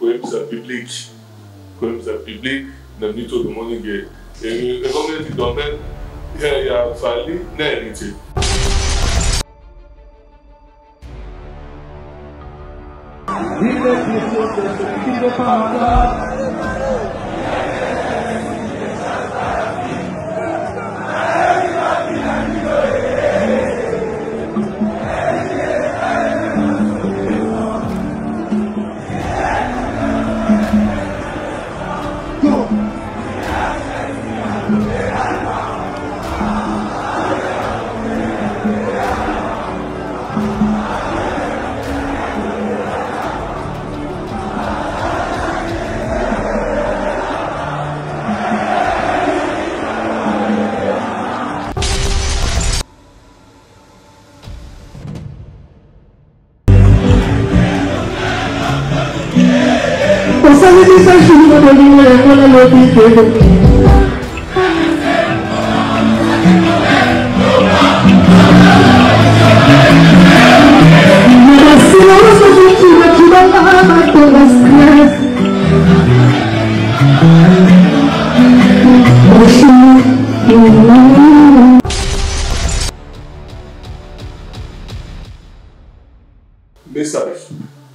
koyebisa public na biso tomoni ke ekomeli domaine ya Fally na héritier.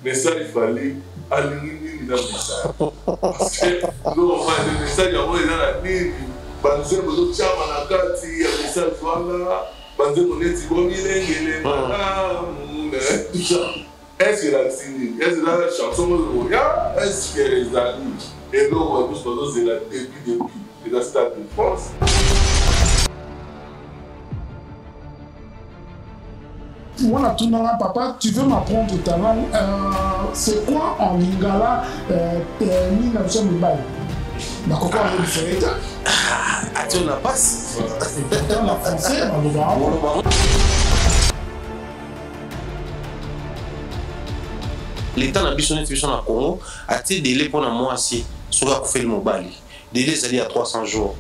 Message Fally alingi na message parce que non le message ya moi na nini banze mo chama na kati ya message wala banze mo neti bomilengele tout ça est-ce que la signé est-ce la chanson mo ya est-ce que les amis et donc on va tous c'est la depuis et la stade de France. Voilà, tout le monde, papa, tu veux m'apprendre ta langue. C'est quoi en lingala Nina Mbaye? D'accord, on fait ça. Ah, tu n'as pas. Dans la français, l'État n'a besoin de en Congo a été délai pour un mois si sur la fait le mobile. Délai c'est à 300 jours.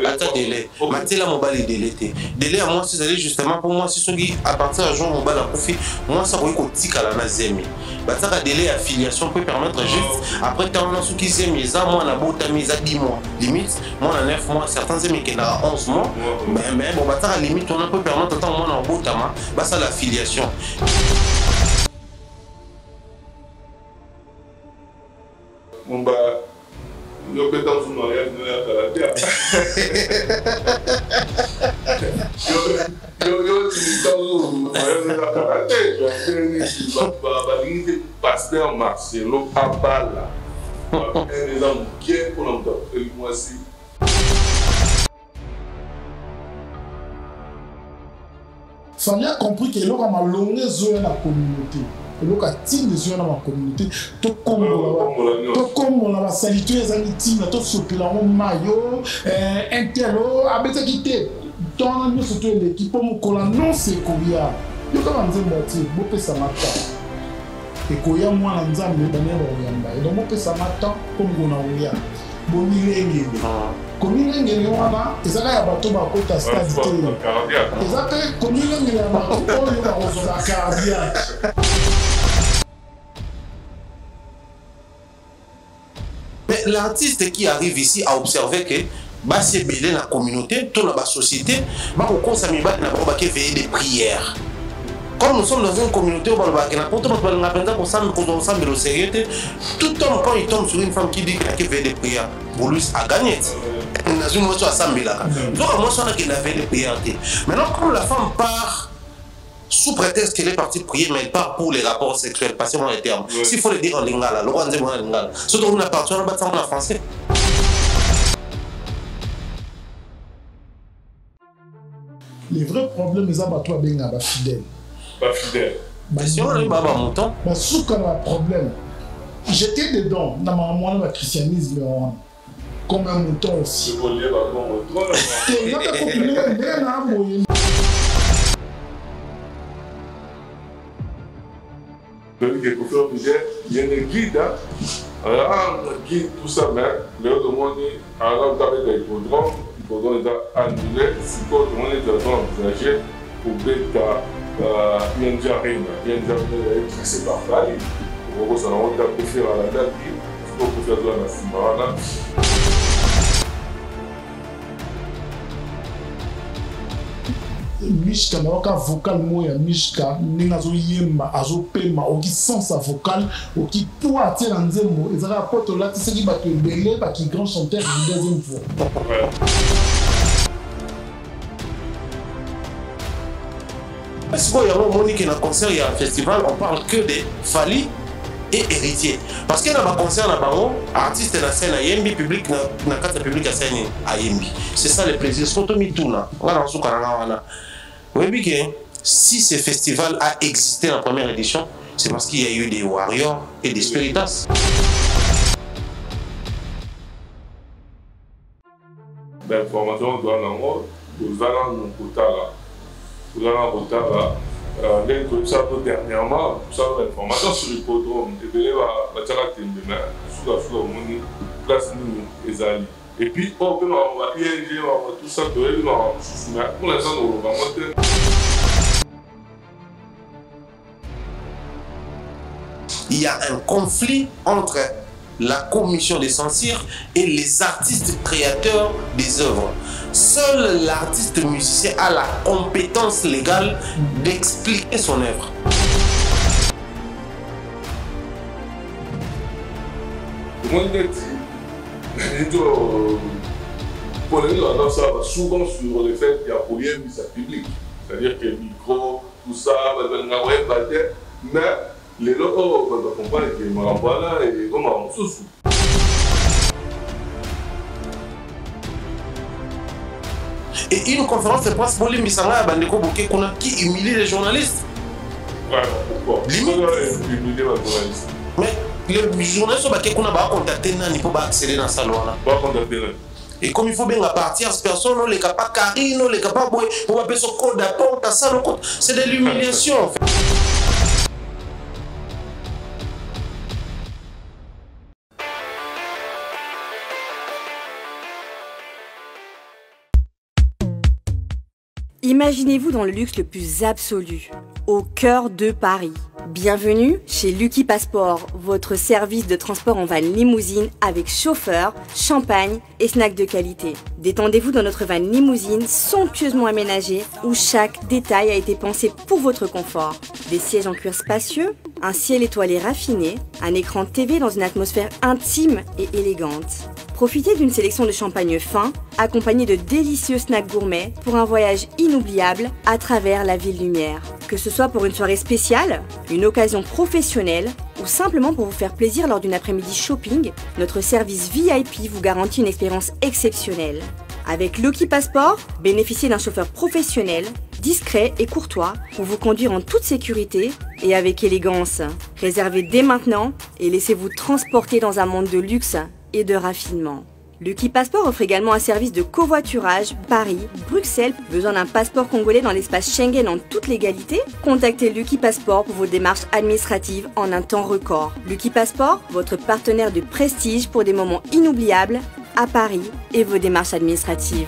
Attends délai. Mathilda mobile délai. Délai à moi c'est justement pour moi si celui à partir d'un jour mobile a profit moi ça va être tika la nazemi. Bataka délai affiliation peut permettre juste après tant on a ceux qui s'aiment ils ont moi na bota mise à 10 mois limite moi na 9 mois certains aiment qui na 11 mois mais bon bataka limite on peut permettre tant moi na bota ma bah ça l'affiliation. Mon bah yo pétons sur mariage de la caractère. Yo tu dans mariage de la caractère. Je pasteur Marcelo Abala. Un exemple bien pour l'entendre. Et moi aussi. Fally a compris que l'on a longué zone la communauté. Donc à tirer les yeux dans ma communauté, tout comme on a salué les amis, tout ce que l'on maillot, intello, abeta quitté. Dans nous surtout l'équipe pour mon collant non c'est Koya. Yo quand on dit moitié, beau ça matin. Et Koya moi on nous a mis dans les oyamba. Et donc beau ça matin comme on a oya. Bon milenge. Comme milenge wana, ezaka ya bato ba kota stade te. Ezaka comme milenge ya bato oyo ba ozola cardiaque. Mais l'artiste qui arrive ici a observé que bah c'est belé la communauté, toute la société, bah au cours ça m'y bat n'a pas veiller des prières. Comme nous sommes dans une communauté où on va n'importe quoi on appelle ça pour ça nous ensemble de sérieux. Tout homme quand il tombe sur une femme qui dit qu'il veille des prières, pour lui a gagné. Dans une motion à Sambila. Donc moi ça qu'il a veillé des prières. Maintenant quand la femme part sous prétexte qu'elle est partie prier, mais elle part pour les rapports sexuels. Passez-moi les termes. S'il faut le dire en lingala, le roi dit en lingala. Surtout on a parti en bâtiment en français. Les vrais problèmes, ils ont pas fidèle. Pas fidèle. Si on a eu baba mouton. Mais sous comme un problème, j'étais dedans dans mon christianisme comme un mouton aussi. Je voulais pas comme un mouton. Il y a des guides, guide tout ça, mais le monde est avec l'hippodrome est annulé, si tout le monde est envisagé pour bêta Yandia Reina. Yandia Reina est tracé par Fally. okosala yango te akofera na daki soki okofi azola na nsima wana. Mishka na waka vocal moya Mishka ndenge azoyemba azopema oki sens vocal oki pour attirer nzembo ezala poto lati seki bato ebele baki grand chanteur une deuxième fois. Si vous avez Monique dans un concert, il y a un festival, on parle que des Fally et héritiers. Parce qu'il y a un concert, il y a un artiste dans la scène à Yembi, public dans la carte publique à scène à Yembi. C'est ça le plaisir. C'est tout mis tout là. Oui, si ce festival a existé dans la première édition, c'est parce qu'il y a eu des warriors et des spiritas. L'information doit l'avoir, aux allants de Kotala. Aux allants de Kotala, dernièrement, ça l'information sur l'hippodrome, et bien là, la tchala tembena, sous la place nous, les alliés. Et puis, on peut avoir ING, tout ça, pour l'instant, on va monter. Il y a un conflit entre la commission des censures et les artistes créateurs des œuvres. Seul l'artiste musicien a la compétence légale d'expliquer son œuvre. Souvent sur le fait qu'il y a pollué sa public. C'est-à-dire que le micro, tout ça, mais les locaux comprennent que Marambala et comme un sous. Et une conférence de presse pour les Misanga Bandeko Boké qui humilie les journalistes. Ouais, pourquoi? Limite. Humilier les journalistes. Mais les journalistes sont contactés pour accéder dans sa loi. Et comme il faut bien partir, ces personnes, les capables carino, les capables pour appeler son code d'apport, c'est de l'humiliation en fait. Imaginez-vous dans le luxe le plus absolu, au cœur de Paris. Bienvenue chez Lucky Passport, votre service de transport en van limousine avec chauffeur, champagne et snacks de qualité. Détendez-vous dans notre van limousine somptueusement aménagée où chaque détail a été pensé pour votre confort. Des sièges en cuir spacieux, un ciel étoilé raffiné, un écran TV dans une atmosphère intime et élégante. Profitez d'une sélection de champagne fin, accompagné de délicieux snacks gourmets pour un voyage inoubliable à travers la ville lumière. Que ce soit pour une soirée spéciale, une occasion professionnelle ou simplement pour vous faire plaisir lors d'une après-midi shopping, notre service VIP vous garantit une expérience exceptionnelle. Avec Lucky Passport, bénéficiez d'un chauffeur professionnel, discret et courtois pour vous conduire en toute sécurité et avec élégance. Réservez dès maintenant et laissez-vous transporter dans un monde de luxe et de raffinement. Lucky Passport offre également un service de covoiturage Paris, Bruxelles. Besoin d'un passeport congolais dans l'espace Schengen en toute légalité? Contactez Lucky Passport pour vos démarches administratives en un temps record. Lucky Passport, votre partenaire de prestige pour des moments inoubliables à Paris et vos démarches administratives.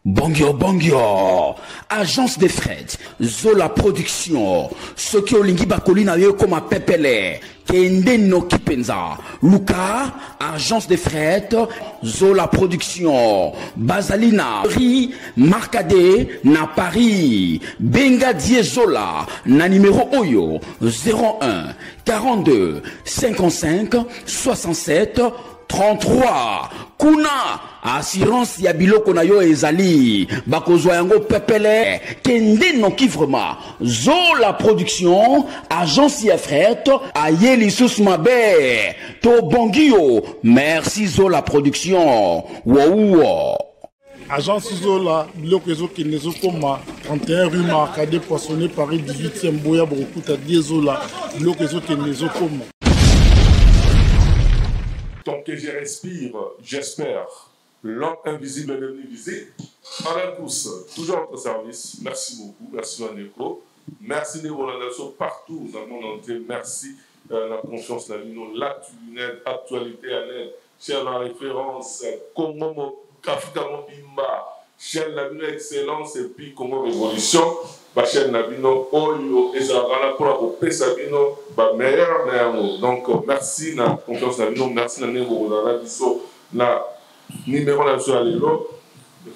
Bongio, agence de fret, Zola Production, ce qui olingi bakoli na yo comme pepele, kende no kipenza, Luka, agence de fret, Zola Production, Bazalina, Marcade, na Paris, Benga Zola, na numéro Oyo, 01 42 55 67 33. Kuna assurance ya biloko na yo ezali bakozwa yango pepele kende no kivrema Zola Production agence ya fret ayeli susmabe to bongio merci Zola Production wow. Agence Zola, biloko ezokende ezokoma 31 rue Marcade Poissonné Paris 18e Boya Bokuta Zola, biloko ezokende ezokoma. Tant que je respire, j'espère. L'homme invisible est devenu visible. Alain Pousse, toujours à votre service. Merci beaucoup. Merci Vaneko. Merci des relations partout dans le monde entier. Merci la confiance, la lumière, l'actualité à l'aide. chaîne en référence, Congo, Africa Mobimba, chaîne Nabino Excellence et puis Congo Révolution, ma chaîne Nabino Oyo et Zarana pour la paix Sabino, meilleur néanmoins. Donc, merci na confiance Nabino, merci na Nebo Rodana Bisso, na numéro national Lelo.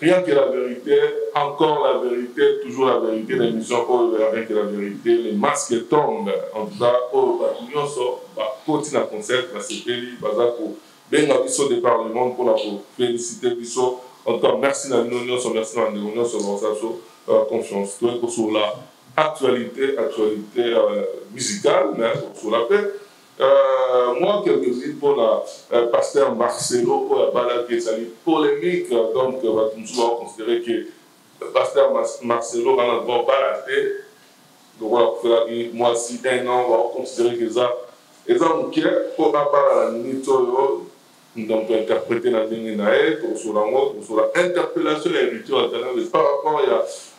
Rien que la vérité, encore la vérité, toujours la vérité, l'émission rien que la vérité, les masques tombent. En tout cas, l'union sort, côté na concert, la CPI, Bazako, Benga Bisso départ du monde pour la féliciter Bisso. En tout cas, merci à l'union, merci à l'union sur la confiance. Donc, sur la actualité musicale, mais sur la paix. Moi, quelques minutes pour la pasteur Marcelo, pour la balade qui est polémique, donc on va considérer que le pasteur Marcelo va n'avoir pas la tête. Donc voilà, moi, si un an, on va considérer que ça, et ça, pour la part de la Nito, donc on peut interpréter la ligne naïe, sur l'interpellation et l'écriture par rapport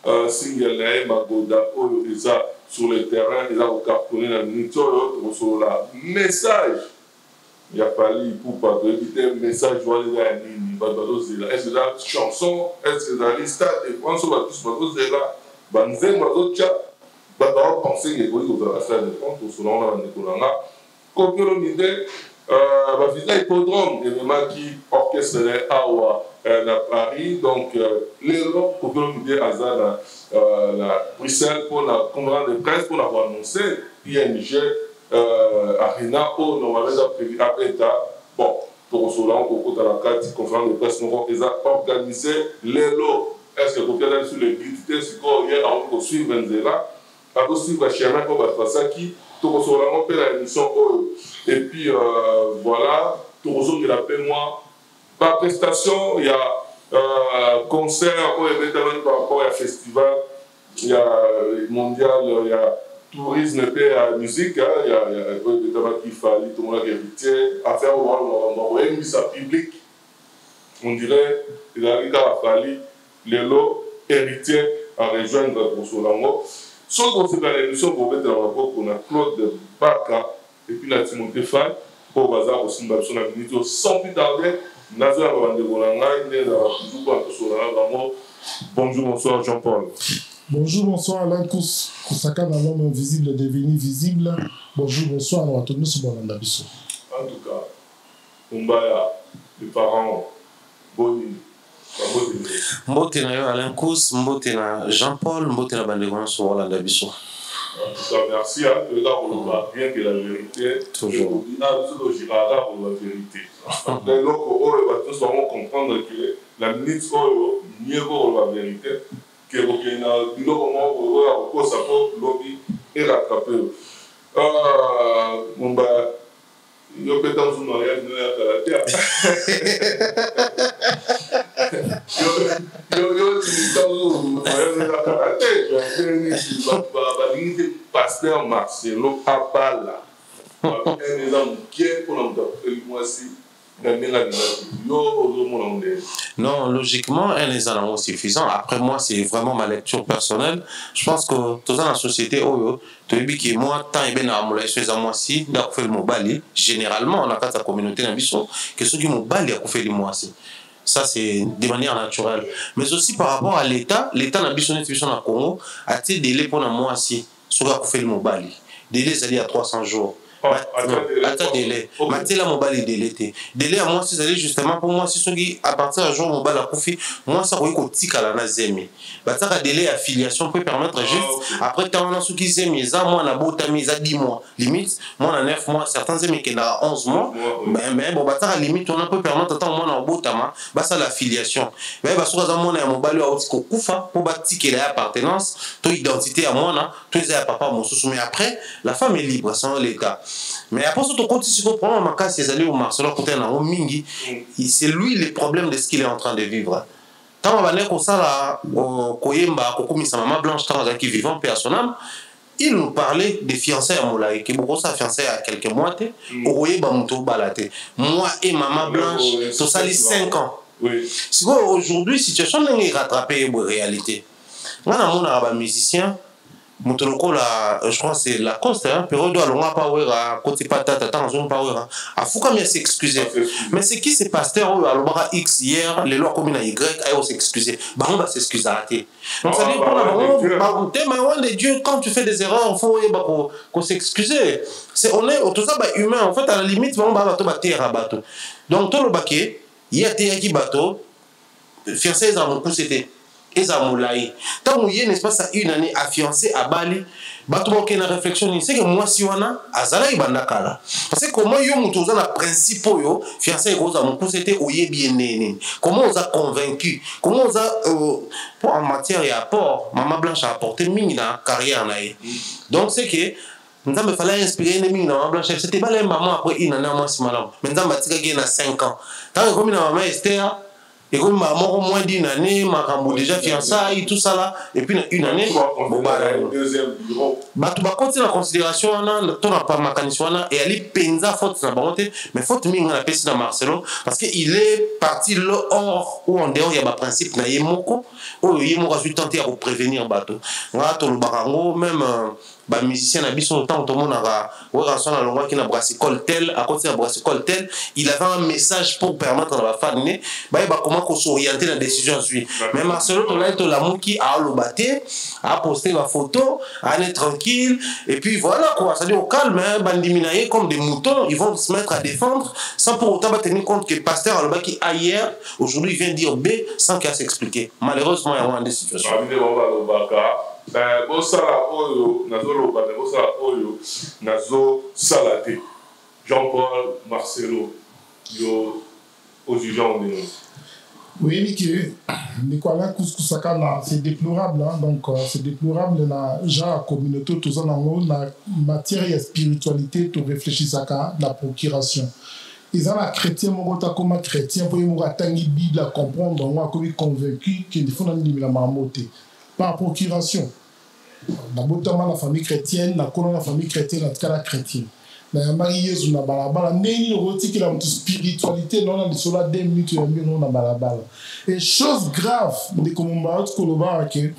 à un single naïe, Magoda, et ça, sur le terrain, ils ont cartonné la minute sur la message. Il a fallu pour pas éviter un message. Est-ce que la chanson, est-ce que la liste de France va tous passer là? Banzé, Mazocha, va penser qu'il y a la salle de France, ou selon la Nicolanga. Comme l'idée, va visiter l'hippodrome, et même qui orchestre Awa à Paris, donc les gens, pour l'idée, Azana. La Bruxelles pour la conférence de presse pour l'avoir annoncé, ING Arena où normalement prévu à l'État. Bon, pour cela, on peut la carte conférence de presse, nous avons organisé les lots. Est-ce que vous pouvez aller sur les guides, sur quoi il y a à suivre Benzela, à suivre le chemin pour faire qui, tout cela, on fait la émission. Et puis voilà, tout cela, il appelle moi. Par prestation, il y a concert, par rapport à festival, il y a mondial, il y a tourisme et la musique, il y a des tabacs qui fallait, tout le monde a héritier, à faire on a mis ça public, on dirait, il a fallu les lots héritiers à rejoindre pour ce langue. Sauf qu'on s'est dans l'émission pour mettre dans rapport qu'on a Claude Baka et puis la Timothée Fall pour Bazar aussi, sans plus tarder. Bonjour, bonsoir Jean-Paul. Bonjour, bonsoir Alain Koussaka, dans l'homme invisible devenu visible. Bonjour, bonsoir, nous retrouvons sur Bolanda Bisso. En tout cas, Mbaya, les parents, Boni, Mbote na yo Alain Kous, mbote na Jean-Paul, mbote na Bandegouan sur Bolanda Bisso. En tout cas, merci. Le gars, on ne va rien que la vérité. Toujours. On a Girard pour la vérité. Donc, on va tous comprendre que la minute, mieux pour la vérité, que le moment où on va lobby et rattraper. On va. Il y a peut-être un mariage de la terre. Pasteur Marcelo Abala. Non, logiquement, un des éléments suffisants. Après moi, c'est vraiment ma lecture personnelle. Je pense que dans la société, que moi, tant et bien à moi, si fait le mobile, généralement, on a pas sa communauté dans le que ceux qui mobile a fait le mois aussi. Ça, c'est de manière naturelle. Mais aussi par rapport à l'État, l'État n'a pas besoin de Congo, a été délai pour un mois aussi, ceux qui ont fait le mobile. Délai, c'est à 300 jours. Attends, délai. Maintenant, mon bal est délété. Délai à moi, c'est justement pour moi, si ce qui à partir d'un jour, mon bal a confié, moi, ça va être tic à la nazémie. Ça délai affiliation peut permettre juste, après, tant on a ceux qui s'aiment, moi, on a beau tamis, à 10 mois. Limite, moi, on a 9 mois, certains aiment qui ont 11 mois. Mais bon, à limite, on peut permettre, attends, moi, on a beau tamis, ça l'affiliation. Mais sur un moment, on a mon bal au Koufa, pour bâtir l'appartenance, ton identité à moi, tous les papa, mon sous. Mais après, la femme est libre, sans l'État. Mais après, si tu continues à prendre ma casse, c'est allé au Marcelo côté na Mingi, c'est lui le problème de ce qu'il est en train de vivre. Tant on va dire qu'on ça Koyemba, Kokumi sa maman blanche, tant qui vivant paix à son âme, il nous parlait des fiançailles à Moulaï, qui beaucoup ça fiancé à quelques mois, moi et maman blanche, tout ça les 5 ans. Si aujourd'hui situation n'est rattrapée en réalité. Moi, on a un musicien. Moutoloko, je crois que c'est la Coste, hein, période où Alonga Power, côté patata, dans zone Power, à Fouka mieux s'excuser. Mais c'est qui ces pasteurs où Alobara X hier, les lois communes à Y, aillent s'excuser. Bah, on va s'excuser à rater. Donc ça veut dire qu'on a des dieux, quand tu fais des erreurs, il faut qu'on s'excuser. On est tout ça humain, en fait, à la limite, on va terre à bateau. Donc, tout le baquet, il y a terre qui bateau, fiancé dans mon coup, c'était. Et ça moulaï. Tant que n'est-ce pas ça une année à fiancé à Bali, bateau qui na réflexion, c'est que moi si on a azala ibandakala. Parce que comment yo mutoza na principe yo fiancé gros à mon coup c'était oye bien né. Comment on a convaincu? Comment on a pour en matière et apport, maman Blanche a apporté mine na carrière naïe. Donc c'est que nous avons fallu inspirer les mines maman Blanche. C'était pas les mamans après une année moi si madame. Maintenant batika qui na 5 ans. Tant que comme maman Esther et comme maman au moins d'une année, ma cambo déjà fiançailles, tout ça là, et puis une année, deuxième bureau. Bah tu vas continuer la considération, ton n'a pas ma canisson, et elle est penza faute na bonté, mais faute mine on a payé dans Marcelo, parce qu'il est parti là hors ou en dehors il y a un principe na yemoko, ou yemoko a su tenter à vous prévenir bateau. Là tout le barango même bah musicien a biso autant tout le monde a rançon la longue qui na brassicole tel à côté de brassicole tel, il avait un message pour permettre à la femme bah comment qu'on s'orienter dans la décision suivante. Mais Marcelo on a tout l'amour qui a le batté, a posté la photo, à être tranquille et puis voilà quoi, ça dit au calme hein, bandiminaye comme des moutons, ils vont se mettre à défendre sans pour autant tenir compte que le pasteur à qui hier aujourd'hui vient dire B sans qu'à s'expliquer. Malheureusement il y a des situations. Ben, bosala oyo nazoloba bosala oyo nazo salate Jean-Paul Marcelo yo ojugeant de nous. Oui, mais que Nicolas Kousakana, c'est déplorable, hein? Donc c'est déplorable la genre communauté tout ça dans la matière et spiritualité tout réfléchir ça la procuration. Ils ont la chrétien mon comme chrétien pour nous atteindre Bible à comprendre on a comme convaincu qu'il faut dans la marmotte par procuration. Notamment la famille chrétienne, la famille chrétienne, en tout cas la chrétienne. Na marié sur la balabala, n'est roti qui la spiritualité non na sur la 2 minutes et non na balabala. Et chose grave, de comme on va koloba que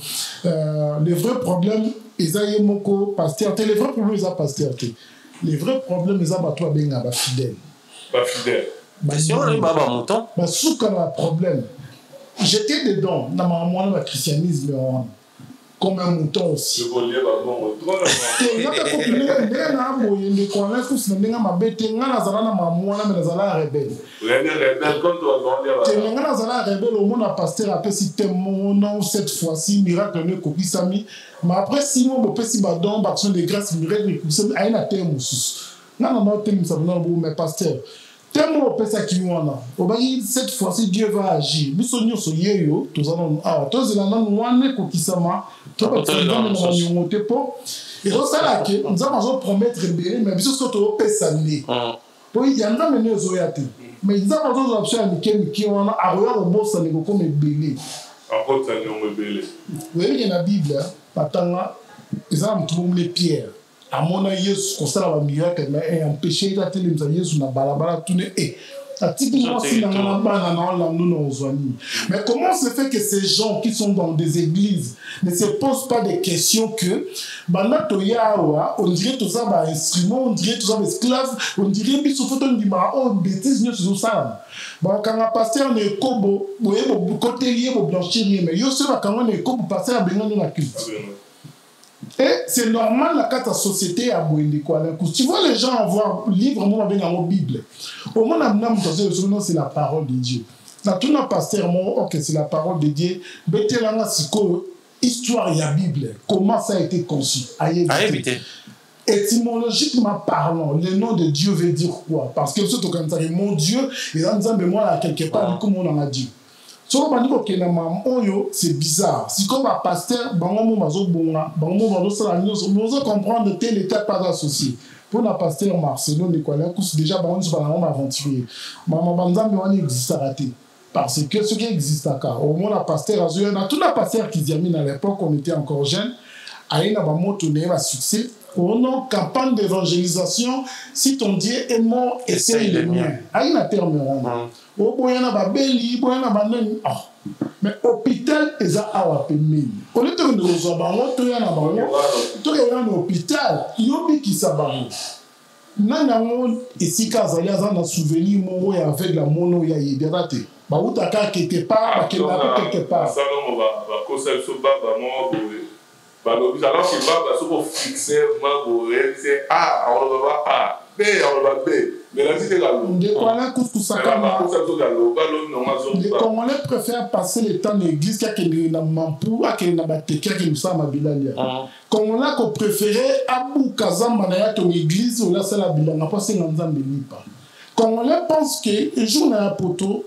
les vrais problèmes ils a yemoko pasteur, les vrais problèmes ils a pasteur. Les vrais problèmes ils a batwa benga ba fidèle. Pas fidèle. Si on est baba mouton. Ba souka na problème. J'étais dedans dans mon christianisme comme un mouton aussi. Je voulais pas bon trop. Et là ta copine na moye ne connaît tous na ndinga mabete ngana zala na mamwana mais zala rebelle. Rebelle quand on te ngana zala rebelle au monde pasteur appelle si témoin non cette fois-ci miracle ne kokisami mais après 6 mois on peut si badon action de grâce miracle kokisami aina témoin sous. Non témoin ça non mais pasteur tellement on peut ça qui wana obaki cette fois-ci Dieu va agir biso nyoso yeyo tozana tous la nan wana kokisama to ba tsana na nyongote po et ça là que nous avons promettre belé mais biso ce que to pesa né po yanga mene zoyate mais nous avons d'autres options qui wana aroya au boss ne ko comme belé encore ça nyongo belé oui il y a la Bible patanga ils ont trouvé les pierres à mon avis, ce qu'on a miracle, mais empêché la télé, Yesu na balabala tourner et typiquement si mais comment se fait que ces gens qui sont dans des églises ne se posent pas des questions que on dirait tout ça bah instrument, on dirait tout ça esclave, on dirait bis photo on dit bah oh bêtise nous sur ça bah quand un pasteur ne kobo côté lié au blanchir mais yo se va quand on est kobo pasteur benga na culte. Et c'est normal la carte société à Bouindi quoi. Tu vois les gens avoir livre moi avec la Bible. Au moins c'est la parole de Dieu. Dans tout notre pasteur moi OK c'est la parole de Dieu. Betelanga siko histoire ya Bible. Comment ça a été conçu? Étymologiquement parlant, le nom de Dieu veut dire quoi? Parce que surtout quand ça mon Dieu, il a dit moi là quelque part comme on en a dit. C'est bizarre. Si comme un pasteur, comprendre tel état pas associé. Pour la pasteur Marcelo Nicolas, déjà, on va aventurier. Maman Banzambe, on existe raté. Parce que ce qui existe à cas, au moins la pasteur, tout la pasteur qui dit à l'époque, on était encore jeune, a eu un succès. Au nom campagne d'évangélisation, si ton Dieu est mort, essaye le mien. A eu un terme. Oh, boyana babeli, boyana banani. mais hôpital eza awa pembeni au lieu de kozwa bango toya na bango toya na hôpital yobikisa bango nani yango esika azali aza na souvenir moko ya avec la mono ya yebera te bautaka quelque part bakendaka quelque part salongo bakosa biso baba moko balobi alors que baba soko fixe mabo c'est a on va a b on va b mais la cité là les Congolais préfèrent passer le temps dans l'église qu'à na mampu à na bateka qui nous ça mabilalia Congolais ko préférer abu kazamba na ya ton église ou la sala bilanga pas c'est nzambe lipa Congolais pense que un jour na poto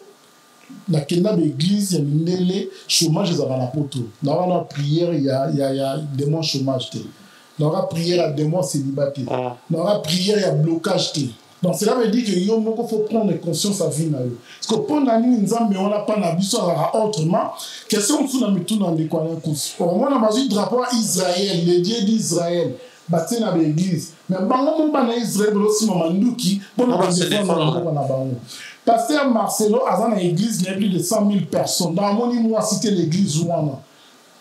na kenda l'église ya mindele chômage za na poto na wana prière ya démon chômage te na wana prière à démon célibataire na wana prière ya blocage te. Donc cela veut dire que il faut prendre conscience à vie. Parce que pour nous, on n'a pas d'habitude autrement. Question sur la méthode dans les coins. Au moins, on a un drapeau à Israël, le Dieu d'Israël, bâti dans l'église. Mais on a Israël aussi, on a qui pour nous défendre. Pasteur Marcelo, à l'église, il y a plus de 100 000 personnes. Dans mon moi cité l'église Ouana.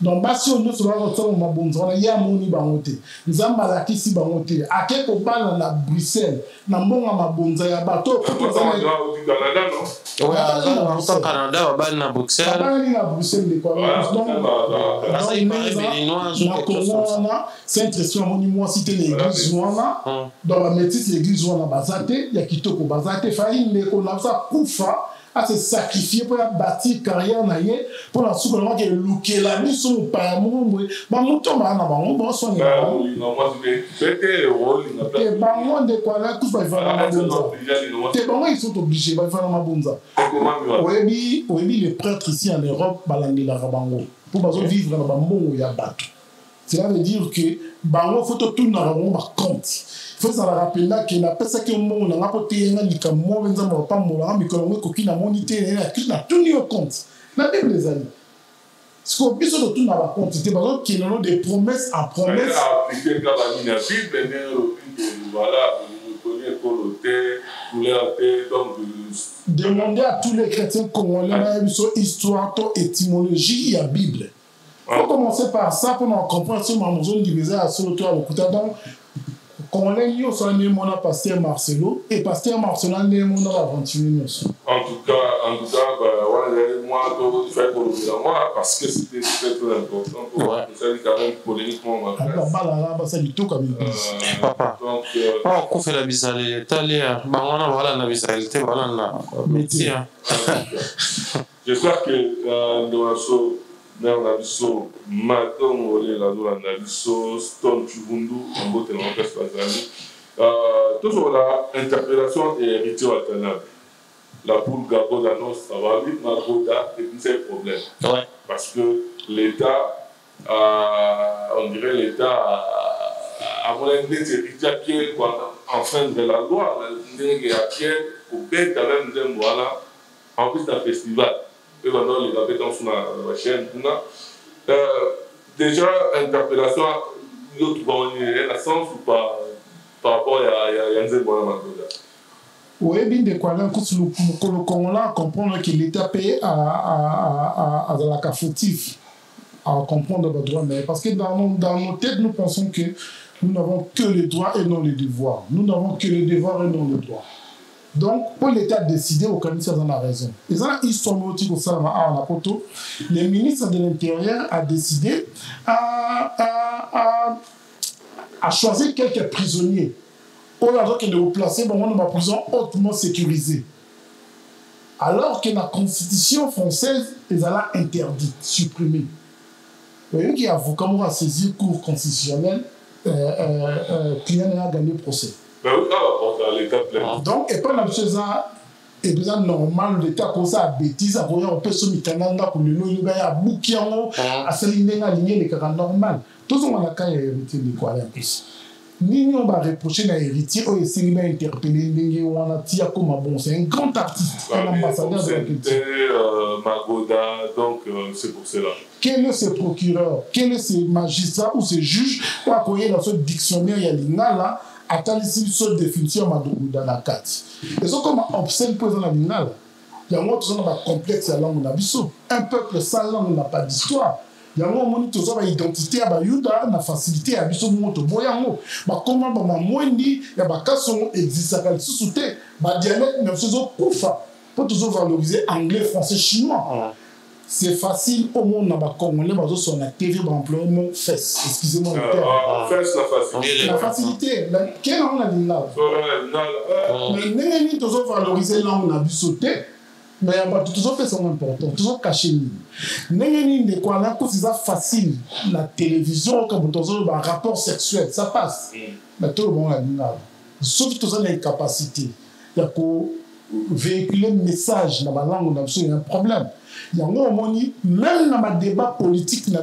Donc, si on nous sommes il y a moni bangote. Nous avons malaki si bangote. À quel moment à Bruxelles, na mbonga mabonza ya bateau. Au Canada, non? Ouais, au Canada, à Bruxelles. À Bruxelles, de quoi? Donc, Saint-Tristan, moi cité l'église Ouana. Dans la métisse, l'église Ouana Bazate, il y a Kitoko Bazate, Faïn, mais qu'on a ça Koufa. À se sacrifier pour bâtir carrière naïe pour la souveraineté que le la mise sur pas mon bah mon temps bah na bah bon soin non moi c'était rôle et bah moi de quoi là tout va faire la bonza et bah moi ils sont obligés va faire la bonza oui les prêtres ici en Europe balangi la rabango pour bazo vivre dans bambongo ya bateau cela veut dire que bango faut tout na rabango ba compte faut ça la rappeler que na pesa que mon na ngapote nga likamo benza mo pa mo la mikolo ngo koki na monité na tout ni au compte na Bible les amis ce qu'on peut surtout na ba compte c'est parce qu'il y a des promesses en promesses appliquer dans la Bible voilà vous connaissez coloté couleur donc demander à tous les chrétiens congolais histoire étymologie et Bible. Faut commencer par ça pour nous comprendre ce que nous divisé à ce tour au côté donc quand on est yo sur le mon pasteur Marcelo et pasteur Marcelo né mon aventure en tout cas voilà moi tout fait pour moi parce que c'était très important pour ça quand même polémiquement alors là ça du tout comme papa donc on fait la bizarrerie talia bah on a voilà la bizarrerie voilà la métier j'espère que dans on a biso madame olé la dola na biso Stone Chubundu en botte en place bazali toujours la interpellation et héritier alternable la poule Gabo d'annonce ça va vite Magoda et puis c'est le problème parce que l'État on dirait l'État a mon héritier qui est enfreindre la loi qui est au bête avec nous voilà en plus d'un festival et maintenant les habitants sur la chaîne déjà interpellation l'autre la sens ou pas par rapport à Yanzel Bonamagoda. Oui, bien de quoi le Congolais comprendre que l'État paye à la cas fautif à comprendre le droit, mais parce que dans nos têtes nous pensons que nous n'avons que les droits et non les devoirs. Nous n'avons que les devoirs et non les droits. Donc, pour l'État décider, au Canada, ils ont raison. Ils sont motivés au Salama à Anapoto. Le ministre de l'Intérieur a décidé à choisir quelques prisonniers. Pour l'argent qu'ils ont placé dans une prison hautement sécurisée. Alors que la Constitution française les a interdite, supprimée. Vous voyez qu'il y a avocat qui a saisi le cours constitutionnel, client a gagné le procès. Donc, et pas la chose et bien normal l'État comme ça bêtise à voyer on peut se mettre pour le nom il a bouquet à s'aligner les cas normal tout ça on a qu'à hériter de quoi en plus ni on va reprocher à héritier ou essayer d'interpeller on a tia comme bon c'est un grand artiste un ambassadeur de la culture Magoda donc c'est pour cela quel est ce procureur quel est ce magistrat ou ce juge pour accueillir dans ce dictionnaire il y a là attends ici une seule définition dans la carte et ça comme obscène présent la minale Il y a un autre complexe à la langue nabiso. Un peuple sans langue n'a pas d'histoire. Il y a un moment où il identité à Bayuda, la facilité à Bisso Moto Boyango. Comment il y a des cas qui existent à sous-souté. Les dialectes ne sont pas pour toujours valoriser anglais, français, chinois. C'est facile au monde dans le Congolais, mais sur la TV, on emploie le mot fesse. Excusez-moi le terme. Fesse, la facilité. La facilité. Quelle langue a dit là? Mais nous toujours valoriser la langue, on a vu sauter. Mais il y a toujours fait son important, toujours caché. Nous de quoi là, c'est facile. La télévision, comme on a un rapport sexuel, ça passe. Mais tout le monde a dit là. Sauf que tout ça a une capacité. Il y a pour véhiculer un message dans la langue, il y a un problème. Il y a un moment, même dans le débat politique, il y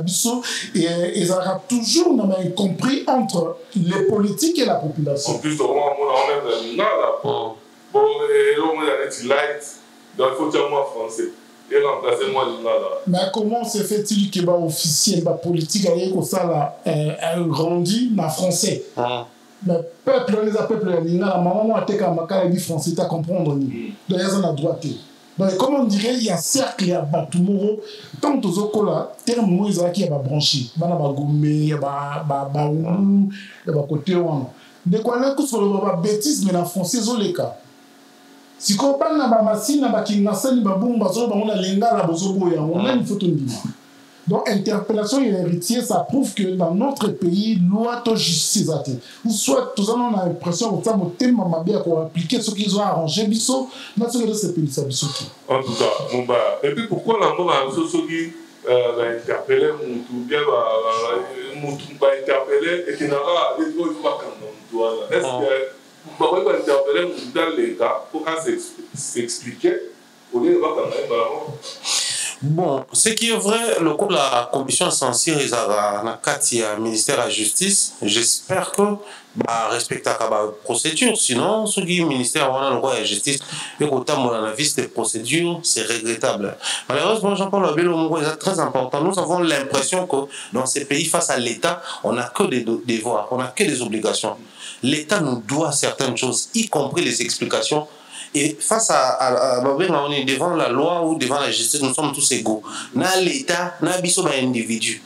aura toujours un compris entre les politiques et la population. En plus, on a même là, bon, on a un light, donc il faut dire moi français. Et remplacer moi là. Mais comment se fait-il que les officiels politique a grandi dans le français? Le peuple, les peuples, la maman a été dit français, tu as comprendre. Donc, il y a un droit. Donc, comme on dirait, il y a cercle, il y a Batumoro. Tant que tu as des termes, il y a branché. Il y a Gomé, il y a Baoulou, il y a côté. De quoi là, tout sur le bêtise, mais en français, c'est le cas. Si on parle de Massi, on a une photo de donc, interpellation et héritier, ça prouve que dans notre pays, loi de justice, ou soit, tout ça, on a l'impression que ça m'a tellement bien qu'on a appliqué ce qu'ils ont arrangé, biso, dans ce que c'est pays, ça biso. En tout cas, et puis pourquoi la mort a interpellé, va interpeller et qui n'a pas les deux fois quand on est-ce que on va interpeller dans l'État pour s'expliquer au lieu de voir quand même. Bon, ce qui est vrai, le coup de la commission censure est à le ministère de la Justice. J'espère que respecte la procédure. Sinon, ce qui est ministère de la Justice, et autant mon avis des procédures, c'est regrettable. Malheureusement, Jean-Paul Abelo est très important. Nous avons l'impression que dans ces pays, face à l'État, on n'a que des devoirs, on n'a que des obligations. L'État nous doit certaines choses, y compris les explications. Et face à on est devant la loi ou devant la justice, nous sommes tous égaux. Na l'État, na biso ba individu.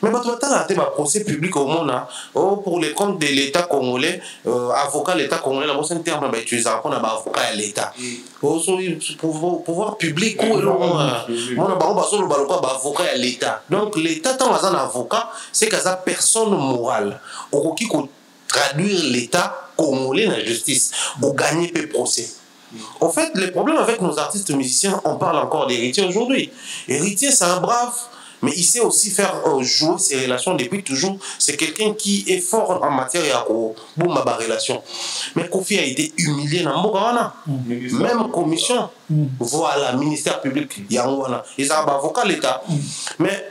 Mais quand on a un procès public au monde, pour les comptes de l'État congolais, avocat de l'État congolais, c'est un terme utilisé pour avocat à l'État. Pour pouvoir public, on a avocat à l'État. Donc l'État, tant un avocat, c'est qu'à sa personne morale. Au qui traduire l'État congolais dans la justice, pour gagner le procès. En fait, les problèmes avec nos artistes musiciens, on parle encore d'héritier aujourd'hui. Héritier, c'est un brave, mais il sait aussi faire jouer ses relations depuis toujours. C'est quelqu'un qui est fort en matière de relation. Mais Kofi a été humilié dans Mbogana. Même commission, voilà, ministère public, Yangwana. Ils ont un avocat l'État. Mais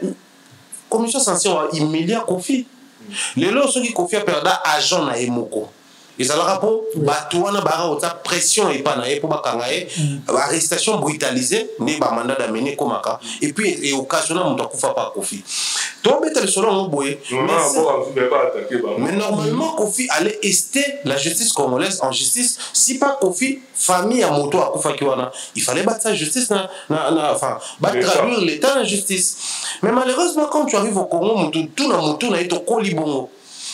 commission censée humilier Kofi. Les lots qui Kofi a perdu agent na Emoko. Ils ont le rapport, pression et pas pour arrestation brutalisée, mandat d'amener comme ça. Et puis, et occasionnellement, on ne pas Kofi. Mais normalement, Kofi allait ester la justice congolaise en justice. Si pas Kofi, famille à moto à Kofa Kiwana, il fallait battre sa justice, traduire l'État en justice. Mais malheureusement, quand tu arrives au Congo, tout le monde est au Kolibongo.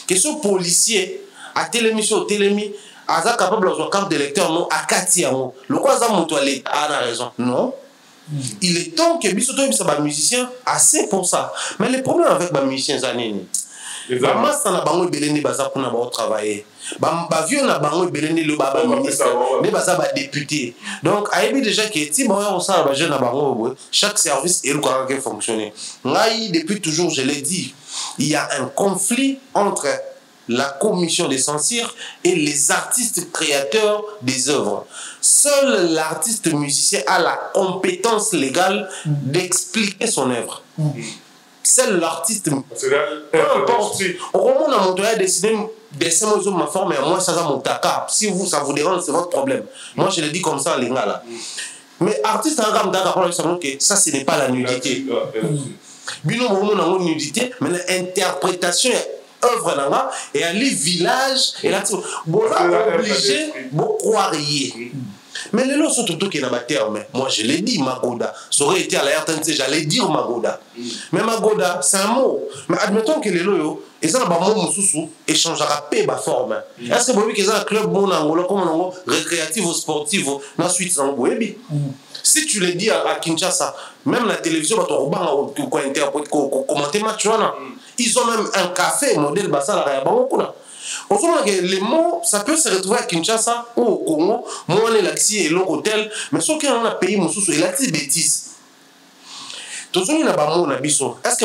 Que ce policier, à télémi, à capable de carte d'électeur, non, à Katiamo. Le quoi ça monte à l'État a raison. Non. Il est temps que Bissoto et les musiciens assez pour ça. Mais le problème avec les musiciens, c'est que les masses na bango beleni baza pour na travailler. Ba vieux na bango beleni le baba ministre, ne baza ba député. Donc aibi déjà que ti bon on ça ba jeune na bango chaque service est le fonctionner. Ngai depuis toujours je l'ai dit, il y a un conflit entre la commission des censures et les artistes créateurs des œuvres. Seul l'artiste musicien a la compétence légale d'expliquer son œuvre. Seul l'artiste. Peu importe. Au moment où on a décidé de ma forme, et moi, ça va mon taka. Si vous, ça vous dérange, c'est votre problème. Moi, je le dis comme ça, les gars là. Mais artiste, ça, ce n'est pas la nudité. Bino, on a une nudité, mais l'interprétation est œuvre là et aller village et là on est obligé de croire. Mais les lots sont tout qui est dans ma terme. Moi, je l'ai dit, Magoda. Ça aurait été à la RTNC, j'allais dire Magoda. Mais Magoda, c'est un mot. Mais admettons que les lots, ils ont un mot sous échangera paix ma forme. Est-ce que vous voyez qu'ils ont un club bon Angola comme un récréatif ou sportif dans suite dans le si tu le dis à Kinshasa, même la télévision va te commenter match, ils ont même un café modèle Bassa la on sent que les mots, ça peut se retrouver à Kinshasa ou au Congo, moi on est l'axi et l'hôtel, mais sauf qu'il y a un pays, il a des bêtises. Tout ce qui est là-bas, est-ce que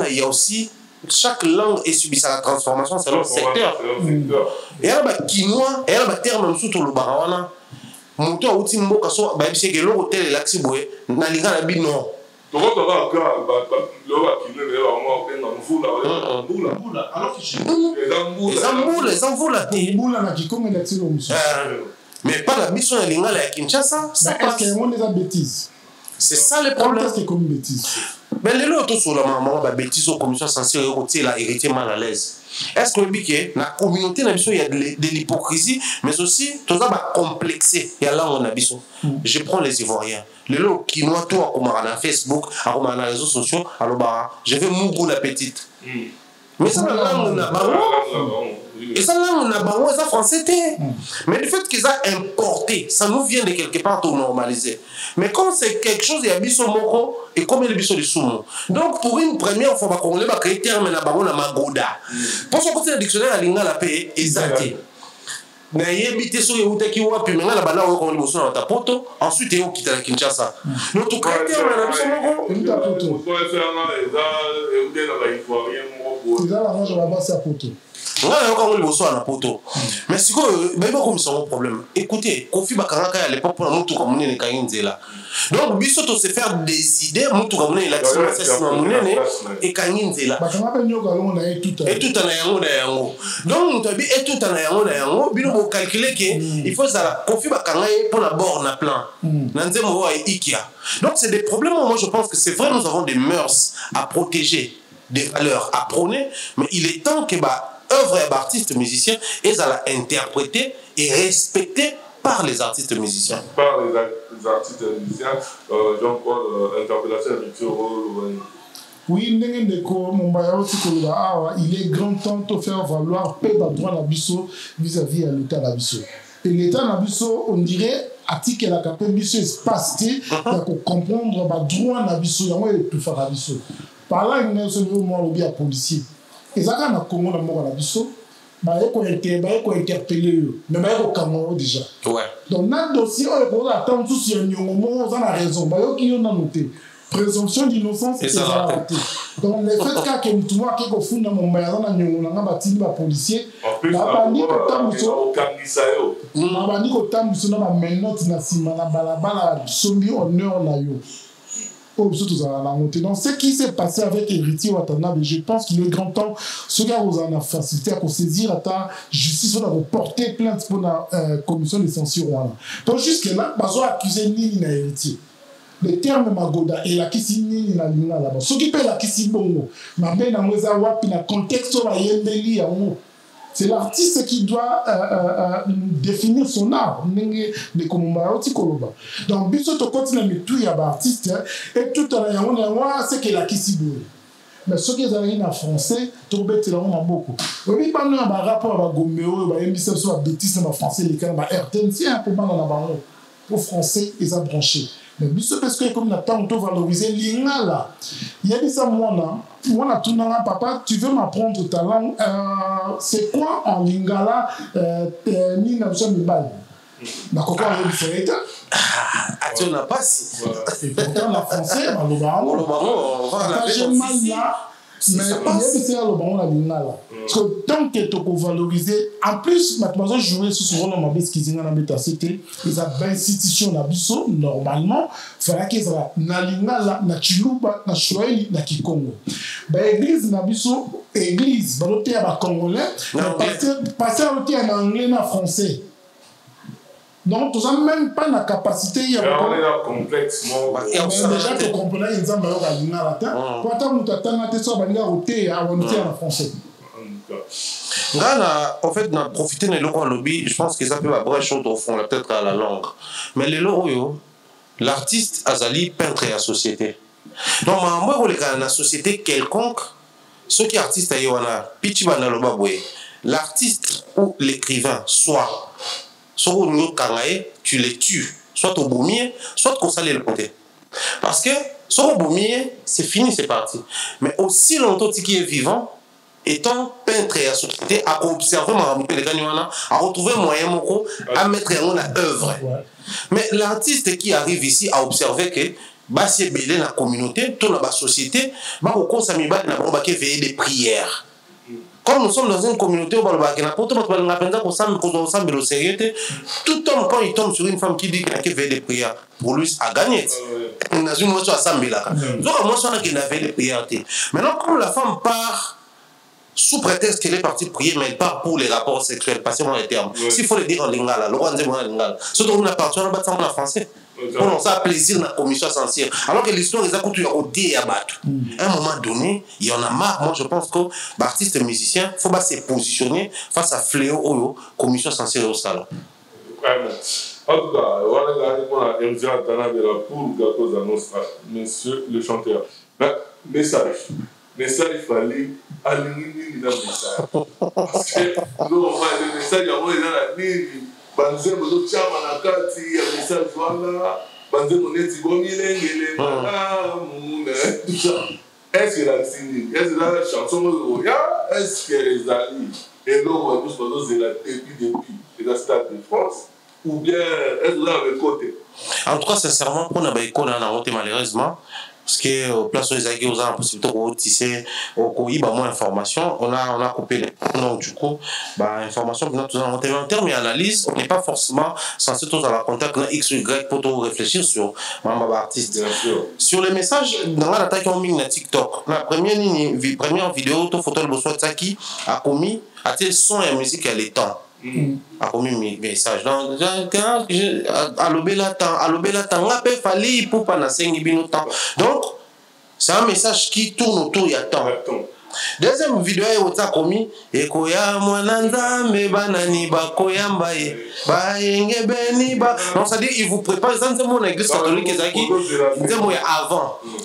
il y a aussi chaque langue est subie sa transformation selon le secteur. Et là, Kinois, et là, terme sous tout le barawana, mon tour outil mboka so, c'est que l'hôtel est l'axi boué, n'a l'ingala bino. Alors mais pas la mission de l'ingala à Kinshasa. C'est ça le problème. C'est comme bêtise. Mais les autres sur la maman, la bêtise aux commissions censées hériter mal à l'aise. Est-ce que la communauté il y a de l'hypocrisie, mais aussi tout ça va complexer. Il y a là on a besoin. Je prends les Ivoiriens. Les lots qui noient tout à comment à Facebook, à comment les réseaux sociaux, alors je vais mourir la petite. Mais ça, là, on a et ça, là, on a baron, ça, français, mais le fait qu'ils ont importé, ça nous vient de quelque part tout normaliser. Mais quand c'est quelque chose, il y a biso moko, et comme il y a biso de sumo. Donc, pour une première fois, on va créer terme na baron na magoda. Pour ce côté, le dictionnaire, la linga la paix, exact. Na yebite so yeuta ki wapi menga la bana ko ni boso na tapoto ensuite yo kita la Kinshasa no to créer na biso moko tapoto ko faire na eza e de na ba Ivoirien moko eza la range ba basa poto ngala ko ngoli boso na poto mais siko ba ba comme son problème écoutez Kofi Bakangaka à l'époque pour mutu comme munene kayinzela donc biso to se faire des idées mutu comme munene la tsima munene et kayinzela bakanga nyoka longo na et tout na yango donc mutu bi et tout na yango bino bo calculer que il faut ça Kofi Bakanga pour la borne na plan na nzembo wa ikia donc c'est des problèmes. Moi je pense que c'est vrai, nous avons des mœurs à protéger, des valeurs à prôner, mais il est temps que œuvre et artistes musiciens et à la interpréter et respecter par les artistes musiciens. Par les artistes musiciens, Jean-Paul, interpellation de oui, il est grand temps de faire valoir peu de droit d'Abisso vis-à-vis de l'État d'Abisso. Et l'État d'Abisso, on dirait, article la capée Bisso espace pour comprendre le droit d'Abisso, il y a tout faire d'Abisso. Par là, il y a un policier. Et ça, quand on a Congo dans le Bisso, il y a interpellé, mais il y a un Cameroun déjà. Donc, dans le dossier, on a attendre tout sur on a raison. Il y a noté. Présomption d'innocence et raté. Donc, le fait que tout le monde qui est au fond de mon maison, on a bâti les policiers, on a banni au temps donc, ce qui s'est passé avec Héritier Watanabe, je pense qu'il est grand temps, ce gars vous en a facilité à saisir la justice, on a porté plainte pour la commission de censure. Donc, jusque-là, on a accusé Nini na Héritier. Le terme Magoda et la Kissini na Lina là-bas. Ce qui peut la Kissibongo, mais bien dans le Wapi, dans le contexte, c'est l'artiste qui doit définir son art. Donc, Bisso to continue mais tout y a artiste et tout à l'heure, c'est que la Kissibongo. Mais ce qui est en français, tout le monde a beaucoup. Oui, pas nous un rapport avec Gomeo, il y a une sur la bêtise en français, les cas, RTNC, pour moi, pour français, ils ont branché. Mais parce que comme on a tant valorisé l'ingala, il y a des ça moi on a tout dans papa, tu veux m'apprendre ta langue, c'est quoi en lingala ni n'a jamais balle. Na quoi on fait ça? Ah, tu n'as pas si. Et pourtant la français, le baron, on va la faire. Mais c'est le baron la lingala. Parce que tant que tu peux valoriser, en plus, maintenant jouer sur ce rôle dans ma bête qui est dans la cité, les institutions na biso normalement, fallait qu'ils soient na lingala, na chiluba, na Swahili, na Kikongo. Église na biso, église, baloté à congolais, passer à l'autre en anglais, na français. Donc, tu n'as même pas la capacité. On est là complexement. Déjà, tu comprends, il y a un latin. Quand tu as un français. En fait, on a profité de l'euro lobby. Je pense que ça peut avoir brèche au fond, peut-être à la langue. Mais l'euro, l'artiste Azali peintre à la société. Donc, moi, je dans la société quelconque, ceux qui artistes à Yowana, l'artiste ou l'écrivain, soit tu les tues, soit au baumier, soit qu'on s'allait le côté. Parce que, soit au baumier, c'est fini, c'est parti. Mais aussi longtemps qui est vivant, étant peintre et à société, à observer à retrouver moyen à mettre en œuvre. Mais l'artiste qui arrive ici à observer que c'est belé la communauté, toute la société, veiller des prières. Comme nous sommes dans une communauté où tout homme, quand il tombe sur une femme qui dit qu'il veille des prières, pour lui, à gagner. Maintenant, comme la femme part, sous prétexte qu'elle est partie prier, mais elle part pour les rapports sexuels, passez-moi les termes. S'il faut le dire en lingala, le roi dit en lingala. Surtout la partie en français. Pour ça, plaisir dans la commission sincère. Alors que l'histoire, ils ont coûté à battre. À un moment donné, il y en a marre. Moi, je pense que l'artiste et musicien, il faut pas se positionner face à fléau, commission sincère au salon. En tout cas, voilà la monsieur le chanteur. Message. Message, il fallait aligner le message. Parce que le message, il y a la ligne. Banze moto chama na kati ya message wala banze moneti bomilengele muna tout ça. Est-ce que la signé, est-ce que la chanson est-ce que les amis et l'on va tous passer de la depuis de la Stade de France ou bien est-ce que là avec côté. En tout cas sincèrement pour na ba école na route malheureusement parce que place où ils ont la possibilité de tisser au moins d'informations, on a coupé les donc du coup information en termes d'analyse, on n'est pas forcément censé tous avoir contact avec X ou Y pour tout réfléchir sur membre artiste. Sur les messages dans l'attaque en ligne na TikTok, la première vidéo to photo de Bosso Tsaki a commis à son et musique à l'étang. A commis mes messages donc c'est un message qui tourne autour il y a temps. Deuxième vidéo est commis et koya mwananzambe banani bakoyamba bayenge beni ba donc ça dit il vous prépare ça c'est mon église catholique ezaki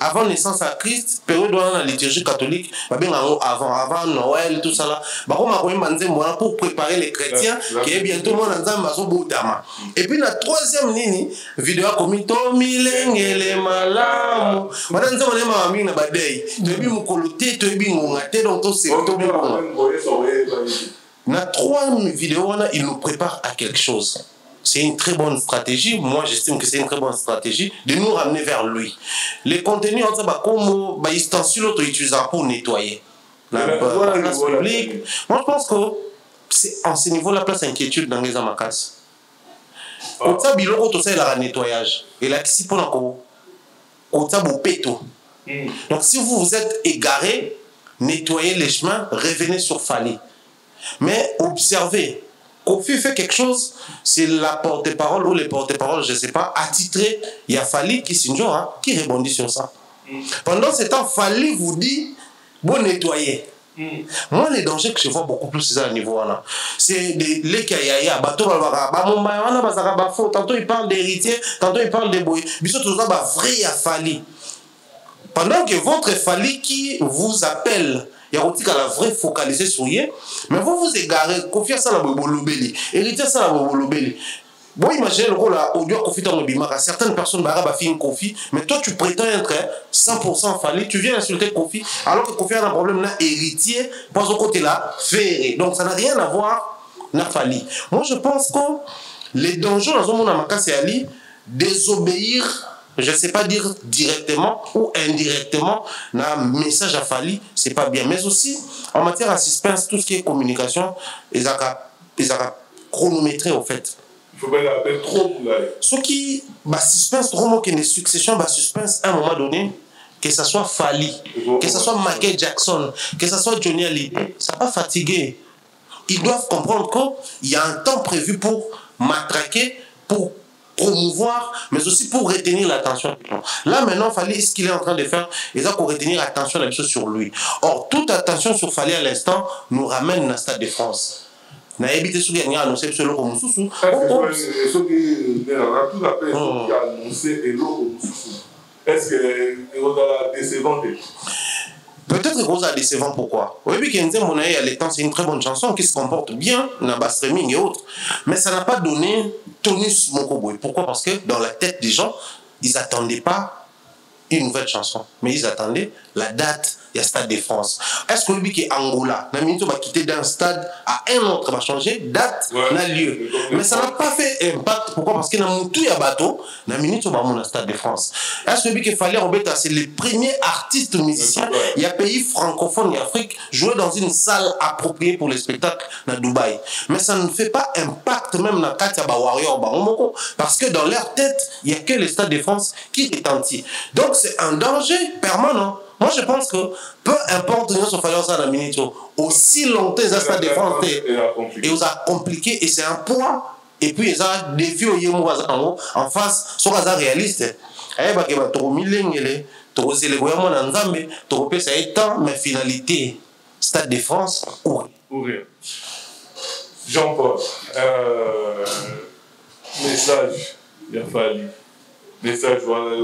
avant naissance à Christ période dans la liturgie catholique avant Noël tout ça là pour préparer les chrétiens qui est bientôt mwananzambe bazobutama et puis la troisième vidéo commis tomilengele malamu mwananzambe mama na badei tobi mukolote tobi donc na trois vidéos il nous prépare à quelque chose. C'est une très bonne stratégie. Moi j'estime que c'est une très bonne stratégie de nous ramener vers lui. Les contenus en comme ustensiles utilisés pour nettoyer la place publique. Moi je pense que c'est en ce niveau la place inquiétude dans les amakas. Au ça biloko tout ça il a nettoyage et là si pour au ça péto. Donc si vous êtes égaré, nettoyez les chemins, revenez sur Fali. Mais observez, Kofi fait quelque chose, c'est la porte-parole ou les porte-parole, je ne sais pas, attitré, il y a Fali qui qui rebondit sur ça. Pendant ce temps, Fali vous dit, bon nettoyer. Moi, les dangers que je vois beaucoup plus, c'est à ce niveau-là. C'est les kayaya, tantôt ils parlent d'héritiers, tantôt ils parlent de boy. Tout ça, vrai à Fali. Pendant que votre Fali qui vous appelle, il y a aussi la vraie focalisée sur lui, mais vous vous égarez, confiez ça dans le bolobeli, héritez ça dans le bolobeli. Bon, imaginez le rôle là, audio confit dans le bimara. Certaines personnes barabent une Kofi, mais toi tu prétends être 100% Fali, tu viens insulter Kofi, alors que Kofi a un problème là, héritier, pas au côté là, ferré. Donc ça n'a rien à voir avec Fali. Moi je pense que les dangers dans un monde à Makassi Ali, désobéir. Je ne sais pas dire directement ou indirectement, un message à Fali, c'est pas bien. Mais aussi, en matière de suspense, tout ce qui est communication, ils ont chronométré au fait. Il faut pas l'appeler trop. Ce qui, suspense, trop qu'il y ait une succession, suspense à un moment donné, que ce soit Fali, que ce soit Michael Jackson, que ce soit Johnny Hallyday, ça va fatiguer. Ils doivent comprendre qu'il y a un temps prévu pour matraquer, pour promouvoir, mais aussi pour retenir l'attention. Là, maintenant, Fally, ce qu'il est en train de faire, il a pour retenir l'attention de la chose sur lui. Or, toute attention sur Fally à l'instant nous ramène à Stade de France. Na évité ce qui a annoncé sur le Romususu. Est-ce que Rosa décevant? Peut-être que Rosa décevant, pourquoi? Oui, puis Kenze Monae à l'étang, c'est une très bonne chanson qui se comporte bien dans le streaming et autres. Mais ça n'a pas donné tonus Mokoboy. Pourquoi? Parce que dans la tête des gens, ils n'attendaient pas une nouvelle chanson, mais ils attendaient la date. Il y a Stade de France. Est-ce que lui qui est Angola, Naminito va quitter d'un stade à un autre, va changer date, n'a lieu. Mais ça n'a pas fait impact. Pourquoi? Parce que dans tout il y a bateau, Naminito va monter Stade de France. Est-ce que lui qui fallait Robeta, c'est les premiers artistes musiciens, il y a pays francophones et Afrique jouer dans une salle appropriée pour les spectacles dans Dubaï. Mais ça ne fait pas impact même dans Katia Warrior, parce que dans leur tête, il n'y a que le Stade de France qui retentit. Donc c'est un danger permanent. Moi, je pense que peu importe nous sommes fallu ça dans minute aussi longtemps ça Stade de France et vous a compliqué et c'est un poids et puis ça défi au yemo en face sur ça réaliste. Eh bah que ba to milengele to c'est le goyamo na nzambe to pesa étant mais finalité Stade de France ou rien. Jean-Paul, message il a fallu message voilà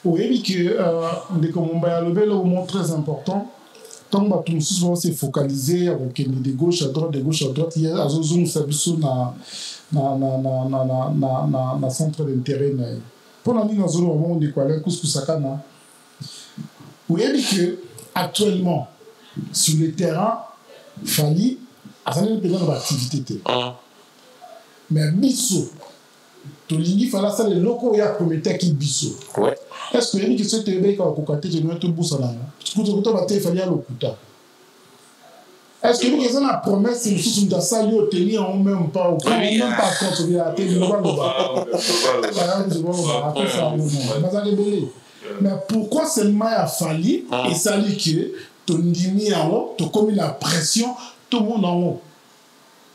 oui, que comme on va le moment très important, tant que tout souvent c'est focalisé avec de gauche à droite, il y a un zoom service na centre d'intérêt. Pour la ligne dans zone moment de quoi les couscous sakana. Oui, que actuellement sur le terrain, Fally a ça une petite activité. Mais biso Tolingi fala ça les locaux ya prometteur qui biso. Ouais. Est-ce que y a cette éveil quand on côté je dois tout boussa là. Tout va te faire lokuta. Est-ce que y a une promesse nous sous dans ça lui tenir en même pas au même pas contre la télé mais pourquoi seulement a Fally et ça lui que ton dimi en haut, tu comme la pression tout le monde en haut.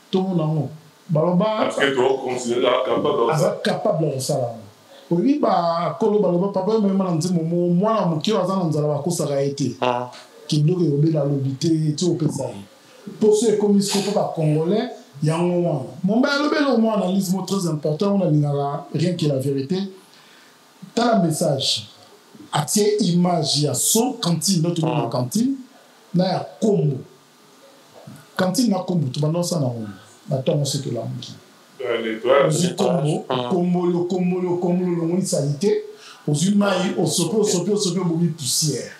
Tout le monde en haut. Parce que tu considères capable de ça. Oui, bah, quand le papa même dans ce moment, moi, mon cœur a dans la course a été. Qui doit y la lobité, tout au ça. Pour ceux comme ils sont pas congolais, il y a un moment. Mon bel au moins analyse très important, on a rien que la vérité. Dans le message, à tiens image, il y a son cantine, notre cantine, là il y a combo. Cantine na combo, tu vas dans ça non. Attends, c'est que là, le sanité, aux humains, au sopi, au poussière.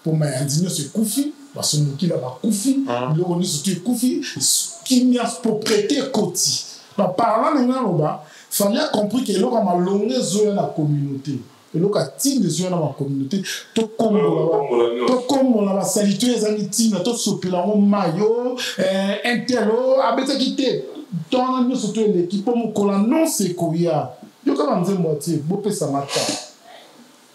Pour moi, indigné, c'est Koufi, parce que nous, là, Koufi, le revenu, c'est Koufi, qui n'y a pour prêter Koti. Par là, il fallait comprendre qu'il y a une longue zone dans la communauté. Et donc, il y a dans la communauté, tout comme on a salité les amis, tout sopi là, on maillot, intello, abete quitté. Dans nous surtout l'équipe pour nous coller non c'est Koya. Yo comme on dit moitié, beau pesa matin.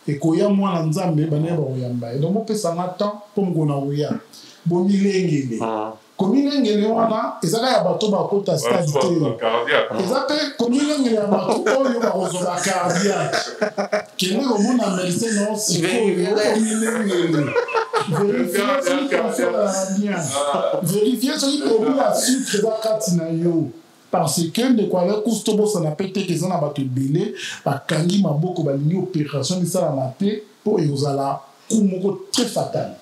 Et Koya moi na nzambe bana ba oyamba. Donc beau pesa matin pour nous na oya. Bo milengele. Comme milengele wana ezaka ya bato ba kota stade. Ezaka comme milengele ya bato oyo ba kozoba cardiaque. Kene ko mona medecin non si milengele. Vérifiez ce qui produit la sucre de la katinayo. Parce que de quoi le cousteau ça n'a pas été que ça n'a pas été belé. Par kangi maboko balingi opération de ça la maté pour yozala kumoko très fatal.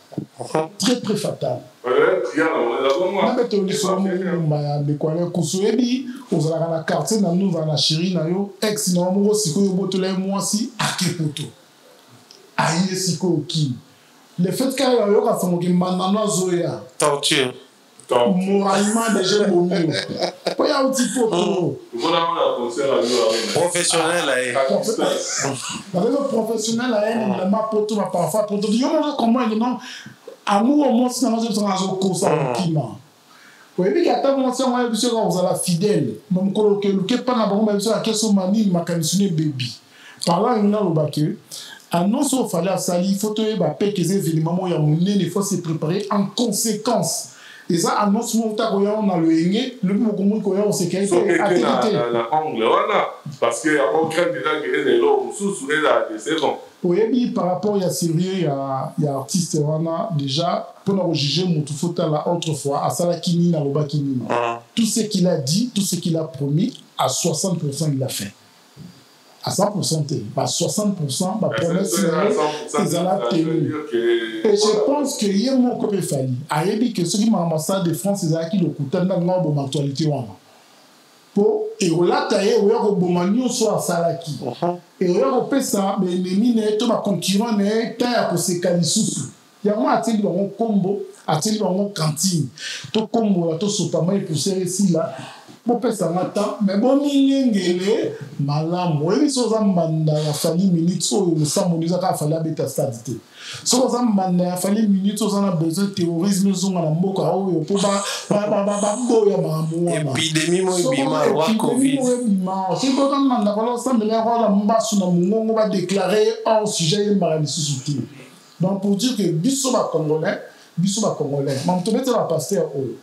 Très fatal. On a besoin de solution de quoi le cousteau ebi ozala na quartier na nous na chérie na yo ex na mo siko yo botole moi si akepoto. Aïe siko ki. Le fait qu'il y a eu un zoya torture moralement déjà bon mieux. Il y a un petit peu professionnel professionnel à ma poto ma parfois poto yo non comment il non amour au moins si dans un course qui m'a oui mais quand on s'en va sur on va la fidèle même que pas na bon même sur la question mani makanisune baby par là on a le baquet annonce au fallait à Sali, il faut que les événements il faut se préparer en conséquence. Et ça annonce mon ta on a le yé, le plus beaucoup qu'on en sécurité. La angle voilà parce que on craint déjà que les lots sous la saison. Oui, par rapport à Sylvie, il y a artiste wana déjà pour nous juger Moutoufota la autre fois à Salakini na Lobakini. Tout ce qu'il a dit, tout ce qu'il a promis, à 60% il l'a fait. À 100%, à 60%, ma promesse c'est à la télé. Et je pense que hier mon copé Fali a dit que ceux qui m'ont ambassade de France ils ont acquis le coup de bonne actualité pour et là tailler ou yako bomani soit à Salaki. Et yako pesa mais ennemi ne to ma concurrent ne ta ya ko se kalisusu. Ya moi ateli ba mon combo, ateli ba mon cantine. To combo to sotama et pousser ici là. Bon pesa matin mais bon ngengele malamu eli so zambanda ya fali minutes o le samoniza ka fali abeta stadité. So zambanda ya fali minutes on a besoin de terrorisme zonga na mboka o yo po ba boya mamu. Épidémie mo bima wa covid. Si ko zambanda ko sambela ko la mbasu na mungongo ba déclarer hors sujet marani susouti. Donc pour dire que biso ba congolais, mam to mettre la pasteur o.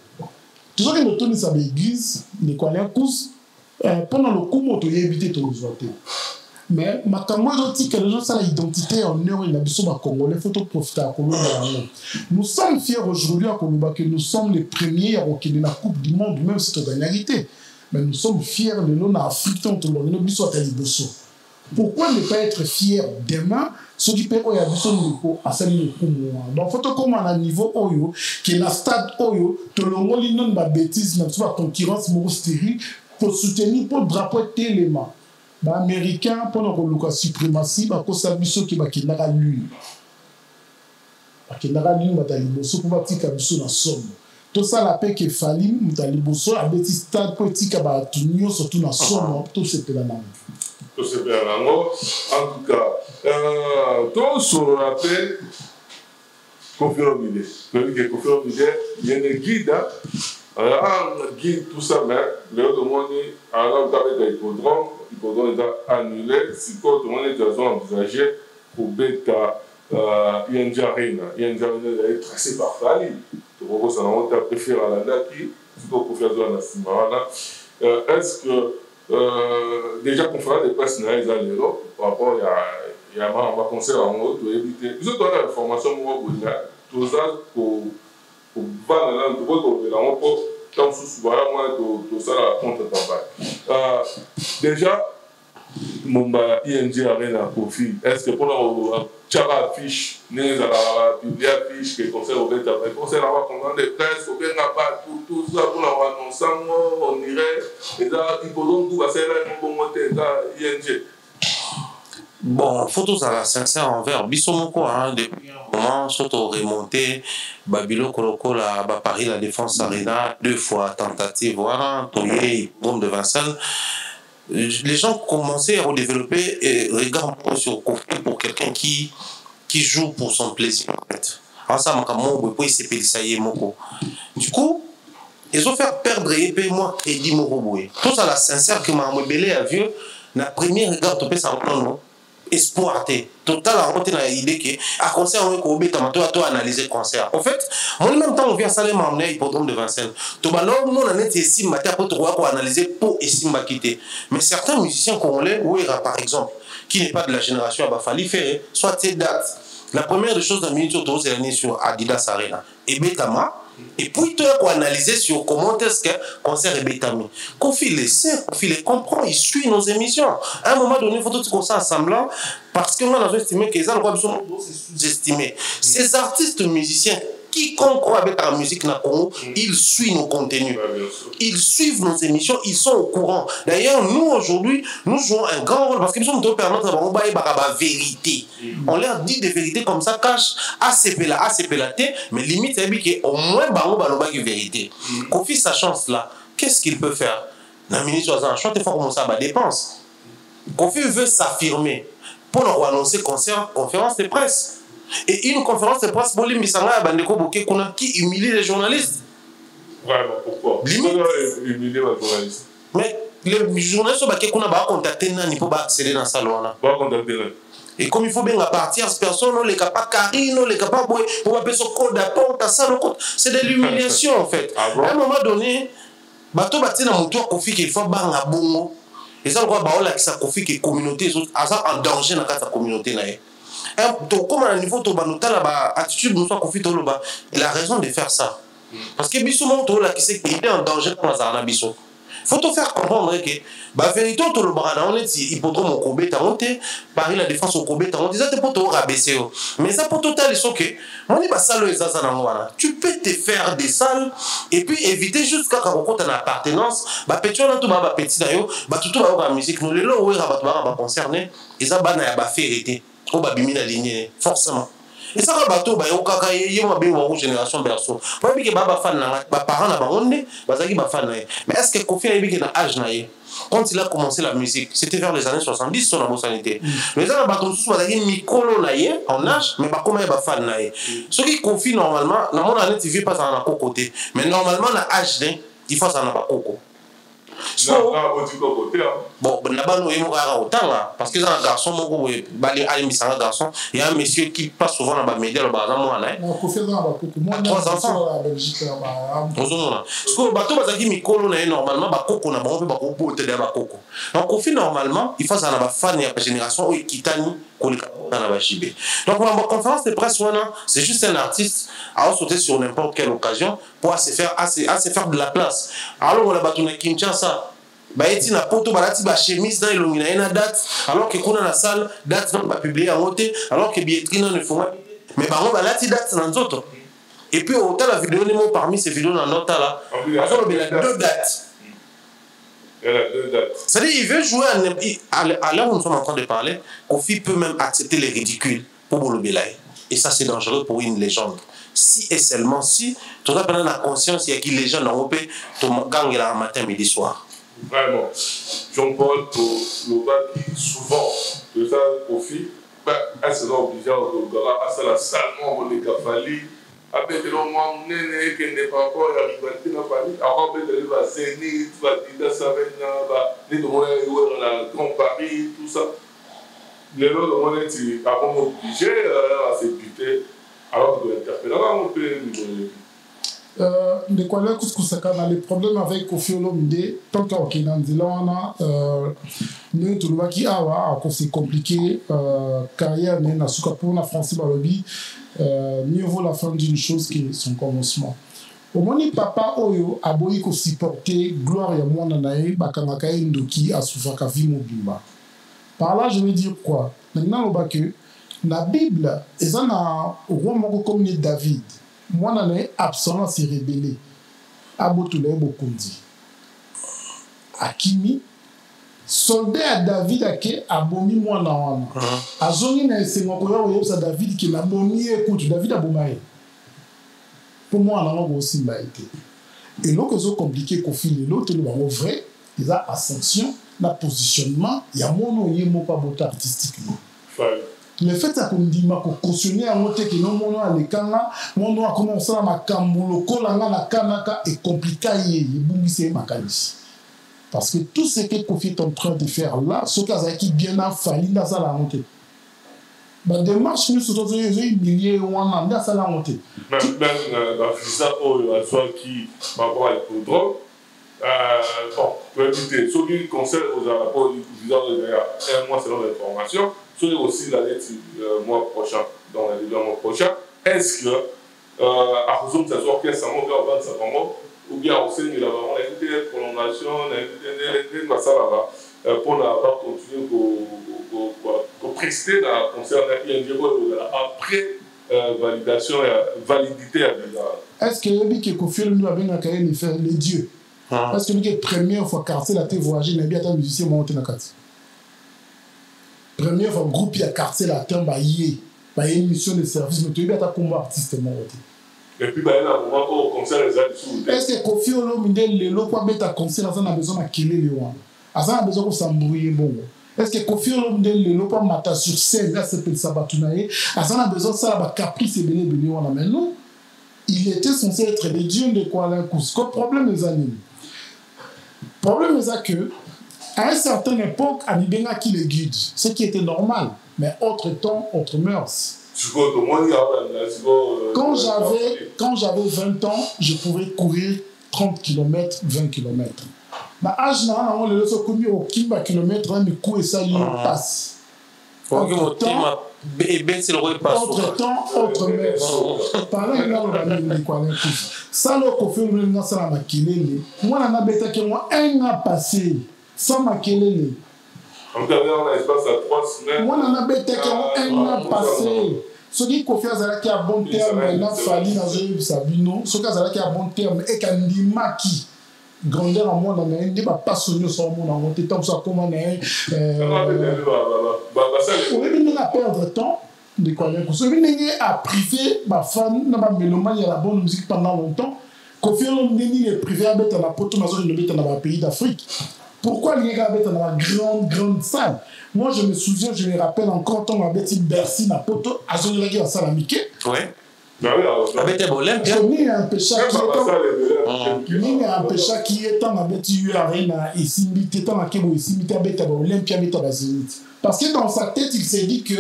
Toujours que nous tournons à l'église, les collègues tous, pendant le coup, nous avons évité tout le monde. Mais ma camarade dit que les gens ont l'identité en heure et la mission à Congolais, il faut profiter à Congolais. Nous sommes fiers aujourd'hui à Congolais que nous sommes les premiers à recueillir la Coupe du Monde, même si c'est une réalité. Mais nous sommes fiers de nous, en Afrique, nous sommes à Liboso. Pourquoi ne pas être fiers demain? Ceux qui peuvent y avoir à saluer le coup. Donc, faut comme à niveau Oyo, qui est la stade Oyo, tout le monde il n'a pas bêtise, n'a pas concurrence stérile pour soutenir pour le drapeau téléma. Les Américains, pour la suprématie, pour ça, ceux qui n'a pas l'une. Qui n'a pas l'une, pour bâtir comme ça dans somme. Tout ça, la paix qui fallit, Mutaliboso, à bêtise stade politique à Batunio, surtout dans somme, tout c'était la même. En tout cas, tout se rappelle Kofi Olomide. Kofi Olomide, il y a un guide, guide tout ça, mais le monde, alors avec l'hippodrome est annulé, si tout le monde est envisagé pour bêta ING Arena. ING Arena est tracé par Fali. Donc, ça a préféré à la Naki, c'est pour faire de la Simara. Est-ce que déjà conférence de presse na ils allaient là par rapport il y a un concert en haut to éviter vous avez la formation moi tout ça pour va là pour la on peut tant sous moi tout ça la compte travail déjà Mumba ING Arena Kofi est-ce que pour la Tchara affiche n'est la publier affiche que concert au bêta concert là on des presse au bien pas tout ça pour la annoncer on irait et là il faut donc tout va faire un bon monter là ING. Bon, faut tous à la sincère envers Bissomoko hein depuis un moment surtout remonté Babylone Koloko la Paris la Défense Arena 2 fois tentative voilà Toyé bombe de Vincennes. Les gens commençaient à redévelopper et regardent sur Kofi pour quelqu'un qui joue pour son plaisir en fait. Ensemble il s'est payé ça y est moko. Du coup, ils ont fait perdre et moi crédit moko boy. Tout ça la sincère que m'a rebellé à vieux la première regard topé ça non espoir total à monter dans l'idée que à concert on ko beta mato à analyser concert. En fait, en même temps on vient saler m'emmener hippodrome de Vincennes. To ba non on en est ici matin pour trouver quoi analyser pour ici m'a quitté. Mais certains musiciens congolais ouera par exemple qui n'est pas de la génération à Bafali fait soit ces dates. La première des choses dans minute autour c'est l'année sur Adidas Arena et Betama. Et puis tu as analyser sur comment est-ce que concert est bétamé. Kofi les sait, Kofi les comprend, il suit nos émissions. À un moment donné, il faut tout concert assemblant parce qu'on a estimé que les gens sont sous-estimés. Ces artistes musiciens, quiconque croit avec la musique na Congo, ils suivent nos contenus. Ils suivent nos émissions, ils sont au courant. D'ailleurs, nous aujourd'hui, nous jouons un grand rôle parce que nous sommes permettre d'avoir la vérité. On leur dit des vérités comme ça, cache ACP la T, mais limite, c'est au moins la vérité. Kofi sa chance là, qu'est-ce qu'il peut faire? La ministre a un choix, il faut commencer à la dépense. Kofi veut s'affirmer pour nous annoncer concert, conférence de presse. Et une conférence de presse, qui humilie les journalistes. Vraiment, pourquoi? Limite. Humilier les journalistes. Mais les journalistes qui ont contacté Nani pour accéder dans le salon. Pas contacter. Et comme il faut bien partir, personne, on les capable Karine, on les capable pour appeler son code d'apport, c'est de l'humiliation en fait. À un moment donné, bateau bâti dans mon tour Kofi qu'il faut banga bongo. Et ça, on va voir que sa Kofi qui est communauté, en danger dans la communauté. Comme à un niveau, attitude, nous sommes Kofi, il a raison de faire ça. Parce que Bissou montre là qui sait qu'il est en danger pour la Zana Bissou. Il faut te faire comprendre que la vérité, tout le barada, on est hippodrome au Kobe, t'as monté, Paris la défense au Kobe, t'as monté, ça t'es pour te rabaisser. Mais ça pour total, ils sont que, on est pas sale les Zazana. Tu peux te faire des salles et puis éviter jusqu'à quand on a une appartenance, bah petit on a tout bah petit d'ailleurs, bah tout la musique, nous les lois où va concerner, et ça bah n'a pas fait hériter, on va biminer la ligne, forcément. Et ça va bateau, bah au caca, il y a une génération berceau. Moi, je dis que baba fan na, bah parents na baronne, bah ça qui bah fan na. Mais est-ce que Kofi a eu un âge na? Quand il a commencé la musique, c'était vers les années 70 sur la boursanité. Mais ça va bateau sous bah ça qui micro na en âge, mais bah comment il bah fan na? Ce qui Kofi normalement, dans mon année tu vis pas ça na côté, mais normalement na âge d'un, il faut ça na pas coco. Bon, parce que un garçon, il y a un monsieur qui passe souvent dans les médias, trois enfants. Parce que le bateau, normalement, donc, au final, normalement, il faut que ça fan de la génération qui tani. Donc, ma conférence de presse, c'est juste un artiste à sauter sur n'importe quelle occasion pour se faire de la place. Alors, on a battu Kinshasa. Baeti na poto balati ba chemise dans ilongi na ena date alors que kuna na salle date non ba publier en haute alors que billetterie non ne font mais bango balati date na nzoto et puis autant la vidéo ni mo parmi ces vidéos dans notre là il a deux dates. Il a deux dates. C'est-à-dire il veut jouer à l'heure où nous sommes en train de parler, Kofi peut même accepter les ridicules pour Bolobelay et ça c'est dangereux pour une légende. Si et seulement si tu as pendant la conscience il y a qui les gens dans OP ton gang là matin midi soir. Vraiment, Jean-Paul pour le qui souvent de ça Kofi, c'est obligé à la salle on les cafali après que l'on m'a mené qui n'est pas encore la rivalité n'a pas dit avant de la Zénith va dire ça les de la Grand Paris tout ça les autres on est obligé à se buter alors que l'interpeller on peut de quoi le problème avec Kofi Olomide tant qu'il y a nous tout le qui a c'est compliqué carrière mais na suka pour la France balobi mieux vaut la fin d'une chose que son commencement au moins papa oyo aboyi ko supporter gloire ya mwana nae bakangaka ndoki asufaka vie mobimba par là je veux dire quoi maintenant on que la Bible ezana roi moko comme David moi n'en ai absent s'est rébellé Abotule Bokundi Akimi soldat à David ake abomi moi na azongi na esengo ko yo sa David qui na bomi écoute David abomaye pour moi on a aussi été et donc c'est compliqué qu'on finit l'autre le vrai ils a ascension la positionnement il y a mon yemo pas beau artistique le fait que qu'on dit ma cautionner à monter que non mon à l'écran mon nom a commencé à ma cambulo kolanga na kanaka est compliqué y bungise makanis parce que tout ce que Kofi est en train de faire là ce cas qui bien a fallu dans ça la montée bah démarche nous sont des milliers ou en dans ça la montée même la visa au soit qui par rapport à l'hippodrome bon pour éviter ceux qui concernent aux rapports du visa un mois selon l'information aussi l'année mois prochain, dans le mois prochain, est-ce que à cause de ça soit qu'il y a 100 mois, 25 mois, ou bien au sein de la prolongation, pour ne pas continuer pour prester dans le concert après validation et validité à visa. Est-ce que le qui confirme nous avec les dieux? Est-ce que le première fois quartier la télé voyager n'a bien un musicien monté dans la carte? Première fois groupe il y a quartier la terre bah une mission de service mais tu veux ta combat artiste monté et puis bah il y a un moment au concert les autres est-ce que Kofi Olomide le lo quoi beta concert ça a besoin de killer les one ça a besoin de s'embrouiller bon est-ce que Kofi Olomide le lo pas mata sur scène là c'est pour Sabatunaye ça a besoin de ça la caprice belé on mais non il était censé être le dieu de quoi là le problème les animes problème c'est que À une certaine époque, Amibenga qui les guide, ce qui était normal. Mais autre temps, autre mœurs. Quand j'avais 20 ans, je pouvais courir 30 km, 20 km. Mais âge n'a on le laisse commis au kilomètre, mais coup et ça lui passe. Autre temps, autre mœurs. Par là, il y a le quoi. Ça, le coffre, le ça la maquille. Moi, on a bêta que moi, un an passé, sans maquille. On a un espace à 3 semaines. Moi, on a bêta que moi, un an passé. Ce qui confie à qui a bon terme, il a fallu dans un sabino. Ce qui a bon terme, et quand il maki. Grandeur en moi, on a pas sonné sur mon on était comme ça, comment on est. On a perdre temps. De quoi on a privé ma fan, ma mélomane, il y a la bonne musique pendant longtemps. Kofi Olomide est privé à mettre dans la poteau, dans le pays d'Afrique. Pourquoi les gars mettent dans la grande salle? Moi, je me souviens, je me rappelle encore, quand on a mis Bercy dans la poteau, à son à salle à Mickey. Ouais. Avec un pécha qui est en abeti arena et simité tant que vous simité avec Olympia met à Zénith. Parce que dans sa tête, il s'est dit que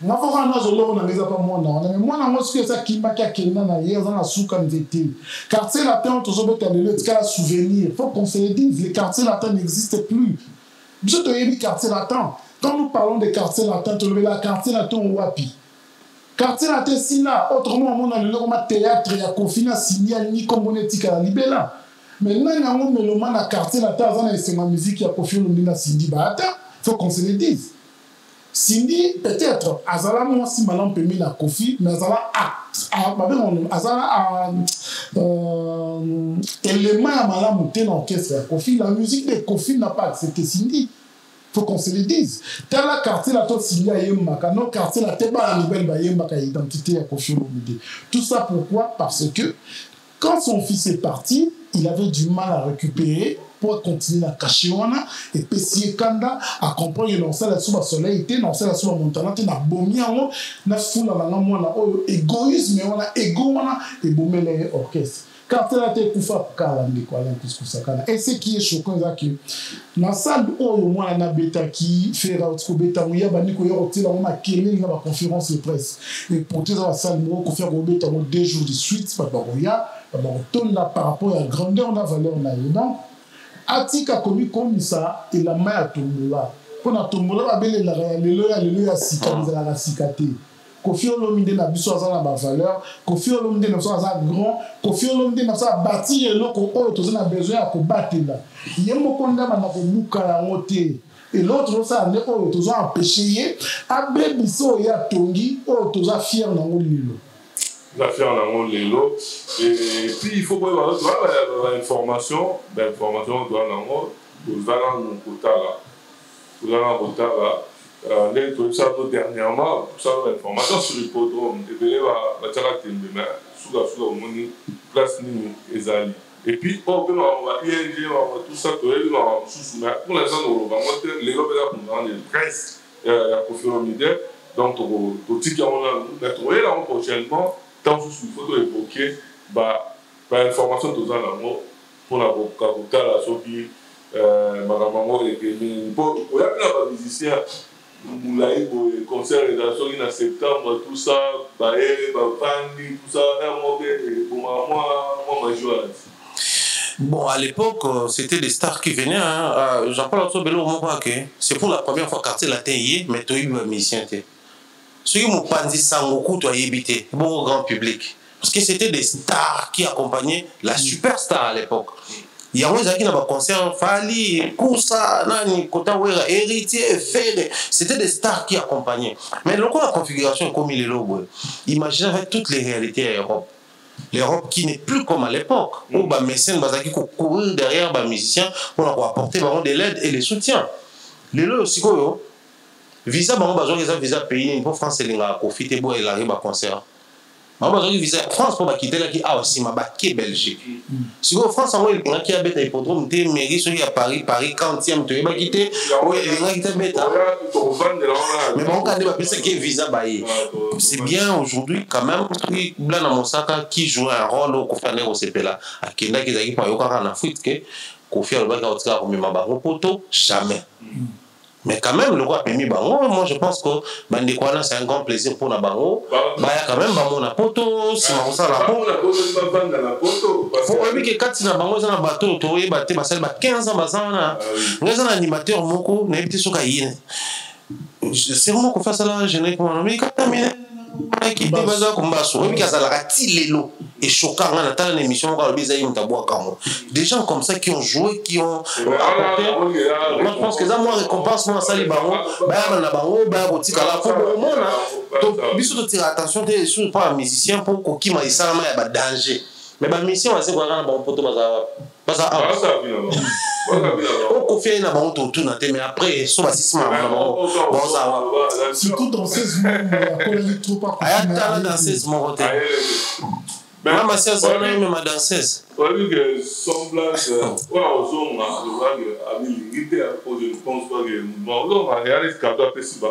n'a pas vraiment zolo on n'a pas moi non mais moi na ce que ça qui m'a kakena na hier dans la souka n'était quartier latin on toujours mettre le cas souvenir faut qu'on se le dise les quartiers latins n'existent plus. Je te dis quartier latin quand nous parlons des quartiers latins tu le la quartier latin au wapi. Quartier latin si là autrement on a le théâtre il y a confiné signal ni comme on est à la libella. Mais là il y a un mélomane na quartier latin dans c'est ma musique qui a confié le mina Cindy Bata faut qu'on se le dise. Cindy, peut-être, Azala, moi, si maintenant on peut mettre la Kofi, mais Azala élément à Malam monter dans l'orchestre Kofi. La musique de Kofi n'a pas accepté Cindy. Il faut qu'on se le dise. Tel la quartier, la toute Cindy a Yemaka. Non, quartier, la tête, la nouvelle, Yemaka, identité à Kofi Olomide. Tout ça pourquoi? Parce que quand son fils est parti, il avait du mal à récupérer pour continuer à cacher et puis Kanda a compris que dans la soleil dans la montagne na bomi en na fula na mona égoïsme on a ego et bomé les orchestre quand elle a été kufa kala ndiko ala kusakana et ce qui est choquant c'est que na salle où moi na beta qui fait rautko beta muya baniko yo otela on a kelé na conférence de presse et pour tout ça salle mo ko faire beta 2 jours de suite pas baroya ba tonda par rapport à la grandeur na valeur na donc Atika commis comme ça, il a main à Tombola. Quand on a Tombola, il a cicaté. Kofi Olomide n'a pas de valeur. Kofi Olomide n'a pas de grand. Kofi Olomide n'a pas bâti et l'autre, on a besoin de battre là. Il y a un peu de et l'autre, ça a empêché. Abbé Bisso et Tongi, on a fier dans le lilo. La faire dans l'élo et puis il faut voir l'information l'information doit dans mon quota là les ça dernièrement ça l'information sur l'hippodrome et va tchaka tembe sous la moni place ni ezali et puis on va ING tout ça pour l'instant on va monter les lobes là pour dans les presse la conférence donc au ticket on a trouvé là prochainement tant que il faut évoquer l'information de ça pour la la sopi maman et pour il y a plein de musiciens moulaï pour les concerts en septembre tout ça bandi tout ça pour moi majeur. Bon, à l'époque, c'était des stars qui venaient. Jean-Paul Antobello, c'est pour la première fois quartier latin, mais tu es un musicien. Ce qui m'a pas dit ça, beaucoup tu as évité, bon au grand public. Parce que c'était des stars qui accompagnaient la superstar à l'époque. Il y a un qui n'a pas concert, Fali, Koussa, Nani, Kotawera, Héritier, Ferré. C'était des stars qui accompagnaient. Mais le coup, la configuration est comme il est là. Imaginez avec toutes les réalités à l'Europe. L'Europe qui n'est plus comme à l'époque. Où les mécènes qui courir derrière les musiciens pour leur apporter de l'aide et le soutien. Les lots aussi, visa bango bazwa les visa pays pour France elinga profiter bo il arrive à concert bango bazwa visa France pour quitter là qui a aussi ma baké Belgique si go France en il qui a bête hippodrome té mairie sur à Paris 40e tu va quitter oui il a quitté bêta mais bon quand il va penser que visa baé c'est bien aujourd'hui quand même qui Blana Mosaka qui joue un rôle au conférence au CP là à Kenda qui zaki pa yoka na foot que Kofi alobaki aotika komema bango poto jamais. Mais quand même, le roi a mis bango. Moi, je pense que Bandekwana, c'est un grand plaisir pour la bango. Bah, quand même, bango na poto, si on ça la poto. Faut oublier que quand tu na bango, ça na bateau, tu es battu, bah ça va 15 ans, bah ça na. Nous un animateur moko, n'a été sur Kaïne. C'est vraiment qu'on fasse ça là, je n'ai pas nommé quand terminé. Qui dit baza kombaso, oui, parce que la ratilelo et choquant on attend une émission quand le bisaï mutaboua kamo. Des gens comme ça qui ont joué, qui ont apporté. Moi je pense que ça moi récompense moi ça les barons, bah na bango, bah botika la faut au monde. Donc biso de tirer attention des sur pas un musicien pour qu'on qui m'a dit ça il y a danger. Mais bah musicien on va se voir dans bon poto baza on confie na bango tout na te mais après so basisma na bango surtout dans 16 mois la colonie trop pas ayata dans 16 mois mais ma sœur ça même ma danseuse oui que semblance ouais ozonga le va que ami limité à cause de pense pas que bon non on réalise qu'à doit passer ba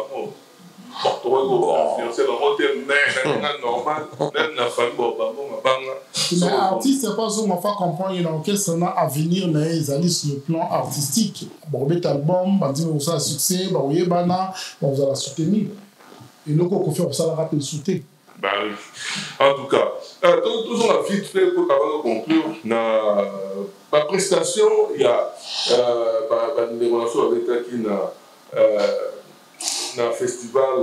influencer le monde mais normal même la famille bon mais artiste c'est pas ça on va comprendre dans quel sens avenir mais ils allaient sur le plan artistique bon bet album bandi on ça succès ba oyebana on va la soutenir et nous qu'on fait ça la rappel soutenir bah oui en tout cas toujours la vite fait pour conclure ma prestation il y a des relations avec qui dans le festival,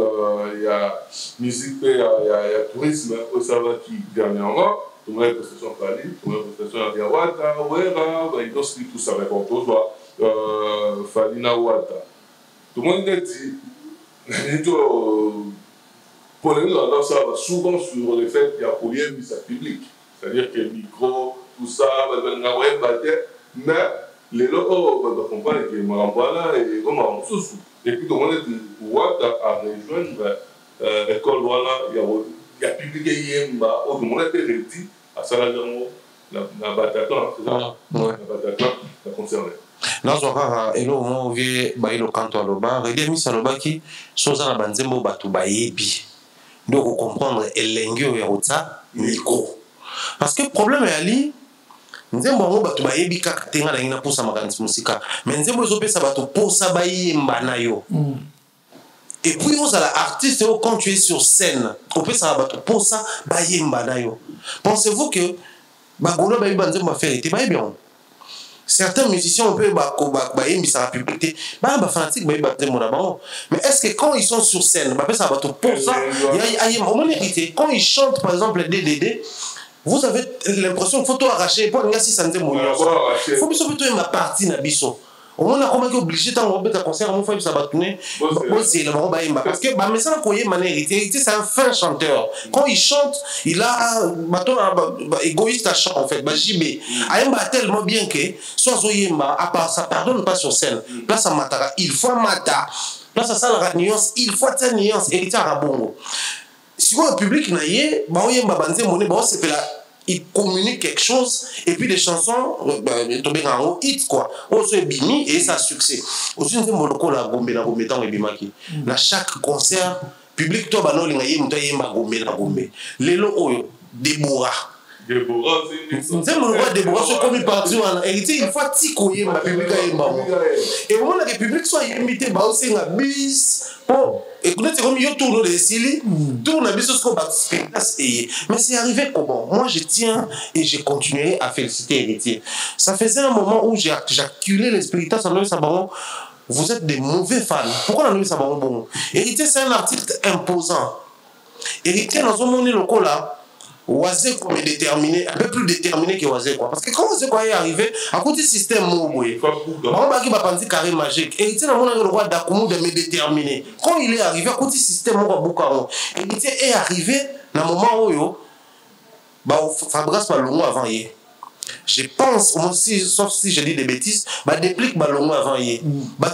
il y a musique, il y a tourisme au Savaki dernièrement. Tout le monde est prestation Fali, tout le monde est prestation Wata, Wera, il doit se tout ça avec un peu de Falina Wata. Tout le monde est dit, pour les gens, ça va souvent sur le fait qu'il y a pour les musiques publiques. C'est-à-dire que le micro, tout ça, mais les locaux, on comprendre que Marambala et comment on se souvient. Et puis, comment est-ce que Wata a rejoint l'école Wala, il y a publié Yemba, où tout le monde était réduit à Salagamo, la Bataclan, c'est ça? La Bataclan, la concernée. Non, je vois, et là, au moment où il y a le canton à l'Oba, il y a mis à l'Oba qui sont à la Banzembo Batoubayebi. Donc, vous comprenez, et l'engue est au micro. Parce que le problème est ali. Nzembo ngo batu bayebi kaka tenga na ngina posa makanisi musika mais nzembo ezopesa batu posa bayemba na yo et puis on a l'artiste quand tu es sur scène on peut ça batu posa bayemba na yo pensez-vous que bagolo bayemba nzembo faire était bien certains musiciens on peut bayembi ça publicité ba fanatique bayemba nzembo na bango mais est-ce que quand ils sont sur scène ba ça batu posa ya au moins hérité quand ils chantent par exemple DDD vous avez l'impression qu'il faut tout arracher pour si ça ne il faut que tout ma partie na biso on a comment obligé tant on peut concert on fait ça va tourner c'est le parce que mais ça koyé hérité c'est un fin chanteur quand il chante il a égoïste à chant en fait jibé ayemba tellement bien que soit zoyemba à part ça pardonne pas sur scène place à matara il faut mata place à ça la nuance il faut ta nuance hérité à bongo. Si vous, le public, il communique quelque chose, et puis les chansons, tombent en haut, hit quoi. On se bimi et ça succès. Aussi, nous avons la gombe, la gombe, dans chaque concert, public, toi, nous avons la gombe. Les lots, Déborah. Déborah, c'est Déborah, c'est comme une partie, il faut ticoyer ma public. Et au moment où la République soit imité, c'est un bis. Écoutez, c'est comme yo tourne les Sili, tourne à biso ce mais c'est arrivé comment? Moi je tiens et j'ai continué à féliciter Héritier. Ça faisait un moment où j'ai acculé l'esprit vous êtes des mauvais fans. Pourquoi on a nommé ça bon? Héritier c'est un artiste imposant. Héritier dans un monde local là. Oisé comme déterminé, un peu plus déterminé que Oisé quoi. Parce que quand Oisé quoi est arrivé, à côté du système Mouboué, on va qui va penser carré magique. Et il était dans le roi d'Akoumou de me déterminer. Quand il est arrivé, à côté du système Mouboué, il est arrivé dans le moment où Fabrice Malongo avant hier. Je pense, sauf si je dis des bêtises, déplique Balongo avant hier.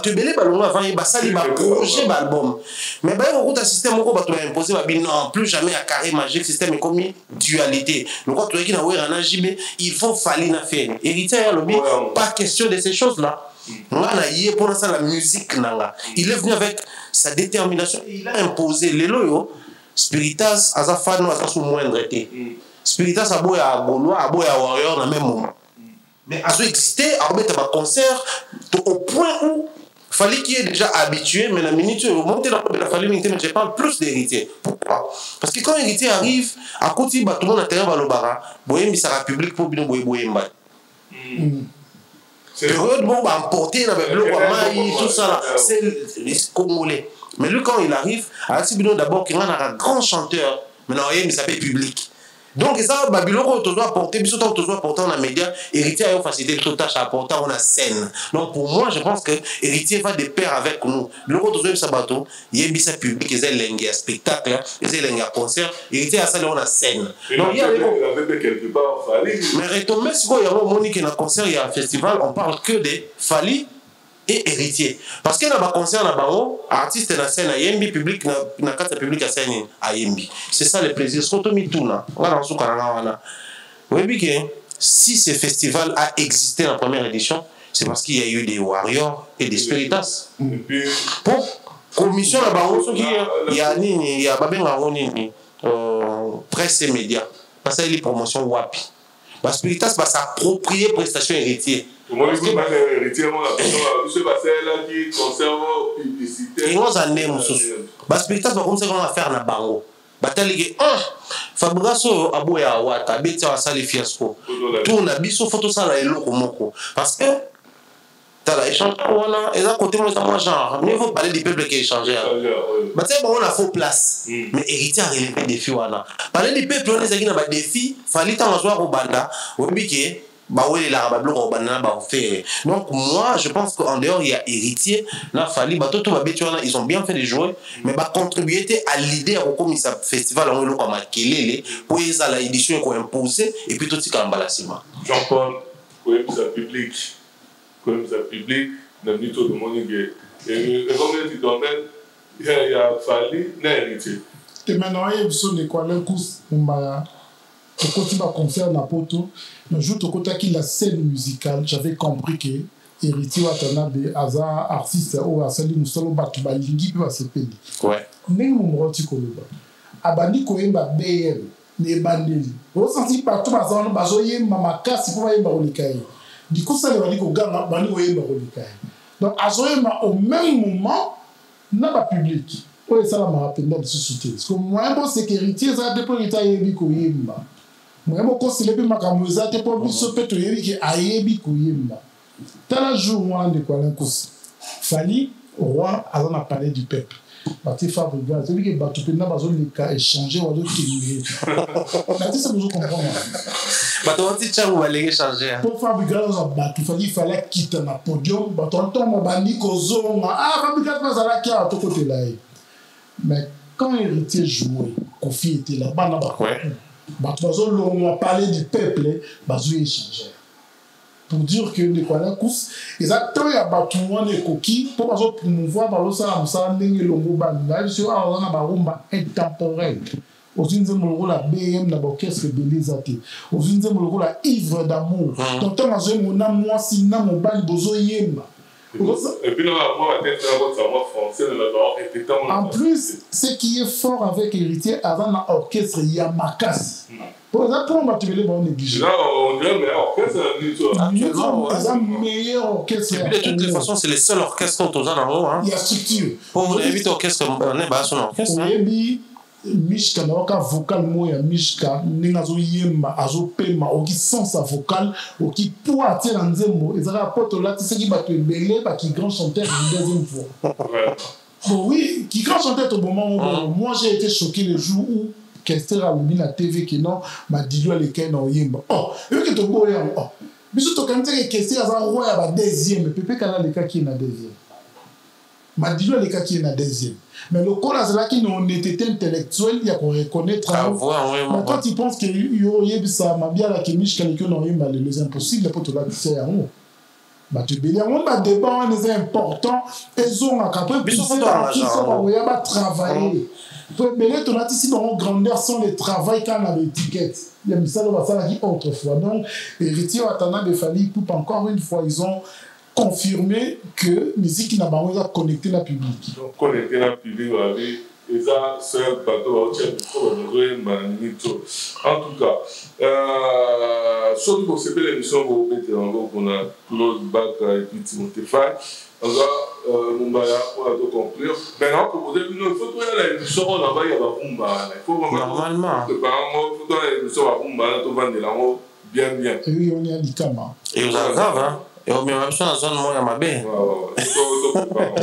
Tu belé Balongo avant hier, ça il va projet l'album. Mais on a un système où on a imposé, non, plus jamais à carré magique, système est comme dualité. Le roi qui n'a pas il faut falloir la faire. Héritier, pas question de ces choses-là. On a hier pour ça la musique. Il est venu avec sa détermination et il a imposé les loyaux. Spiritas, à sa fan, à sa sous moindre été. Spiritas a beau à Gaulois, à beau à Warrior dans le même moment. mais à exister, à remettre un concert au point où fallait qu'il y ait déjà habitué, mais la minute où monter dans la famille, mais je parle plus d'héritier. Pourquoi? Parce que quand l'héritier arrive, à côté, tout le monde a terrain Balobara, Boyem, ça la public pour bien Boyem. C'est vrai, bon, emporter dans le bloc, tout ça là, c'est les Congolais. Mais lui, quand il arrive, à Sibino d'abord, il y a un grand chanteur, maintenant, il s'appelle public. Donc, ça, Babylone, on doit apporter, puis surtout, on doit apporter dans les médias, héritier a une facilité de tâche à apporter dans la scène. Donc, pour moi, je pense que héritier va de pair avec nous. Le rôle de Sabato, il y a un bissa public, il y a un spectacle, il y a un concert, héritier a ça dans la scène. Donc, il y a quelque part, Fali. Mais retomber, si il y a un Monique, il y a un concert, il y a un festival, on parle que de Fali et héritier. Parce qu'il y a un concert, il y a un artiste dans la scène, il y a un public, il y a un public à scène, c'est ça le plaisir. C'est comme tout là. Si ce festival a existé en première édition, c'est parce qu'il y a eu des warriors et des spiritas. Pour commission là-bas, il y a presse et médias. Parce qu'il y a les promotions WAPI. Les spiritas va s'approprier prestation héritier. Moi, je suis héritier, moi, je suis passé là qui conserve publicité. Et moi, j'en ai mon souci. Les spiritas va commencer à faire na bango. Batali Fabraso Abouya Wata, Betia Sali Fiasco. Tout na biso photo ça là eloko moko. Parce que t'as la échange on a et à côté moi genre mais il faut parler du peuple qui échange. Bah tu sais bon on a faux place. Mais héritier a relevé des défis wana. Parler du peuple on est na ba défi, fallait tant jouer au banda, obiki donc moi je pense qu'en dehors il y a héritier là Fali ils ont bien fait de jouer mais contribuer à l'idée à comme ça festival en comme Kelele pour la édition qu'on imposé et puis tout ce qui emballassement Jean-Paul comme ça public n'a mis tout le monde et combien tu domaine il y a Fali n'héritier et maintenant il y a besoin de quoi le coup quand tu vas concert na poto le jour où tu la scène musicale j'avais compris que héritier Watanabe aza artiste ou asali musolo batu balingi pe basepeli ouais ndenge momroti koloba abandi koyemba BM ne bandeli o senti partout bazana bazoyemba makasi po bayemba kolikaye dikosa le bandi koganga bandi koyemba kolikaye donc azoyemba au même moment na ba public o esala marapenda de société parce que moi bon sécurité ça dépend de ta yebi koyemba moi ko célébrer makambo za te po biso pe to yebi ki ayebi koyemba tala jour moi de quoi l'incos Fali roi azana parler du peuple Bati Fabriga celui qui batu pe na bazo leka échanger ou d'autres qui Bati ça nous comprendre batu ti changu balenge changer pour Fabriga za batu fallait quitter na podium batu ntongo bandi kozonga Fabriga pas qui a to côté là mais quand héritier jouait Kofi était là bana ba on va parler du peuple, échanger. Pour dire que les Kwanakous, exactement, il y a battement de coquilles pour promouvoir intemporel. Aux unes la BM, la orchestre de l'Ésaté. Aux unes la ivre d'amour. Donc, on a moi, si n'a mon bal bozo yemba. Et puis, en plus, ce qui est fort avec héritier, avant l'orchestre Yamakas. Pour exemple, on va te le bon négligé. Là, on dirait meilleur orchestre. Meilleur orchestre. Et puis, de toutes les façons, c'est les seuls orchestres qui sont en haut. Il y a structure. Pour éviter l'orchestre, on est bas son orchestre. Mishka na waka vocal moya Mishka ninga zo yemba azo pema oki sens vocal oki poité na nzembo ezaka poto là c'est qui ba te belé ba qui grand chanteur une deuxième fois. Bon oui, qui grand chanteur au moment où moi j'ai été choqué le jour où Kester a mis la TV qui non m'a dit lui les kay na yemba. Oh, eux que to boya oh. Biso to quand que Kester a roi ya ba deuxième Pepe kana le cas qui na deuxième. M'a dit lui les cas qui na deuxième. Mais le corps là qui non était intellectuel il y a qu'on reconnaître mais quand tu penses que yo ça m'a bien la chimique quelqu'un non yemba les impossibles pour tout là c'est en haut bah tu bien on va débat les important ils ont capable de travailler pour belé tout là ici dans grandeur sans le travail quand on a l'étiquette il y a ça va ça qui autrefois donc héritier Watanabe Fali coupe encore une fois ils ont confirmé que musique n'a pas connecté la public. Donc connecter la public, Et ça, c'est un bateau, en tout cas, surtout pour cette belle émission, vous mettez en gros qu'on a Claude Baka et puis Timothée Faye. On a tout conclure. Maintenant, pour vous dire, il faut trouver l'émission, on a il y a la rumba. Il faut normalement. Il faut trouver l'émission, la rumba, on va vendre la rumba bien. Et oui, on est à l'Ikama. Et vous avez grave, hein? Et on met même ça dans la zone moins à ma baie.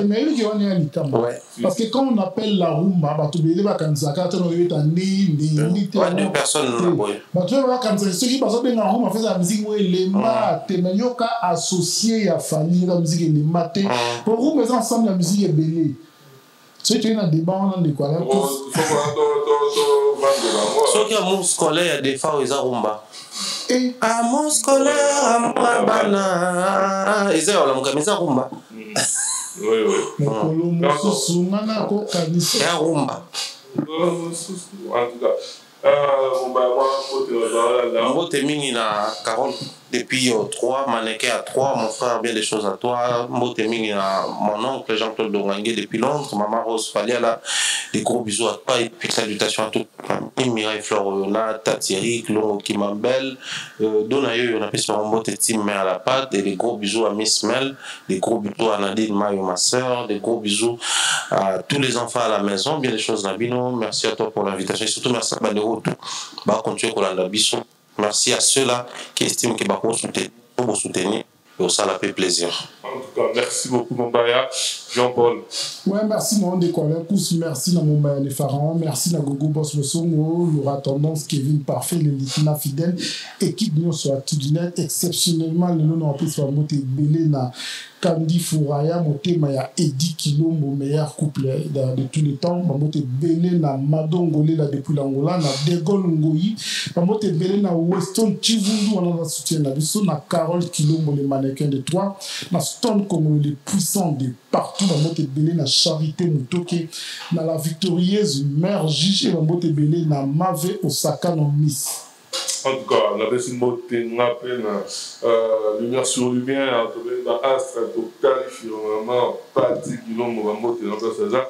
Mais oui, on est à l'Ikama. Parce que quand on appelle la rumba, bah, tu veux dire que ça quand on est en deux personnes non bah tu vois quand ceux qui passent bien en rumba fait la musique où les maths, mais yo ka associé à famille la musique les maths. Pour vous mais ensemble la musique est belle. Si tu es dans un débat, on a des quoi là. Ceux qui ont mon scolaire des fois ils ont rumba. À mon scolaire, à mon bana. Ils ont la camisa rumba. Oui. Mais pour le mot soumana ko kanisa. Et rumba. En tout cas, moi, t'es mis na Carole depuis 3, mannequin à 3, mon frère bien des choses à toi. Moi, t'es mis na mon oncle Jean-Claude Dorangué depuis Londres, maman Rose Faliala. Des gros bisous à toi et puis salutations à toute la famille. Mireille Florona, Thierry, Clon Kimambel, Donayo, on appelle sur un mot team mais à la pâte. Et des gros bisous à Miss Mel, des gros bisous à Nadine Mayo, ma soeur, des gros bisous à tous les enfants à la maison. Bien des choses, Nabino. Merci à toi pour l'invitation et surtout merci à Bandero. Bah, continuer Kolanda Bisson. Merci à ceux-là qui estiment que vous soutenir. Et ça la fait plaisir. En tout cas, merci beaucoup, mon Baya. Jean-Paul. Ouais, merci, mon décolleur. Merci, mon Baya les Pharaons. Merci, la Gogo Boss le Songo, Laura Tendance, Kevin Parfait, les Litina Fidèle. Équipe nous sur Atudinette. Exceptionnellement, le nom en plus, soit monté belé na Candy Fouraya, monté Maya Eddie Kilo, mon meilleur couple de tous les temps. Monté belé na Madongolé, là, depuis l'Angola, na Degol Ngoyi. Monté belé na Weston Chivundu, on a soutien na Bisso, na Carole Kilo, les mannequins de toi. Na Stone comme les puissants de partout. Dans notre belé na Charité Mutoke, na la victorieuse mère Gigi, dans notre belé na Mave Osaka no Miss. En tout cas, on a des mots de lumière sur lumière, on a Astra, Total, vraiment pas 10 km, on a ça.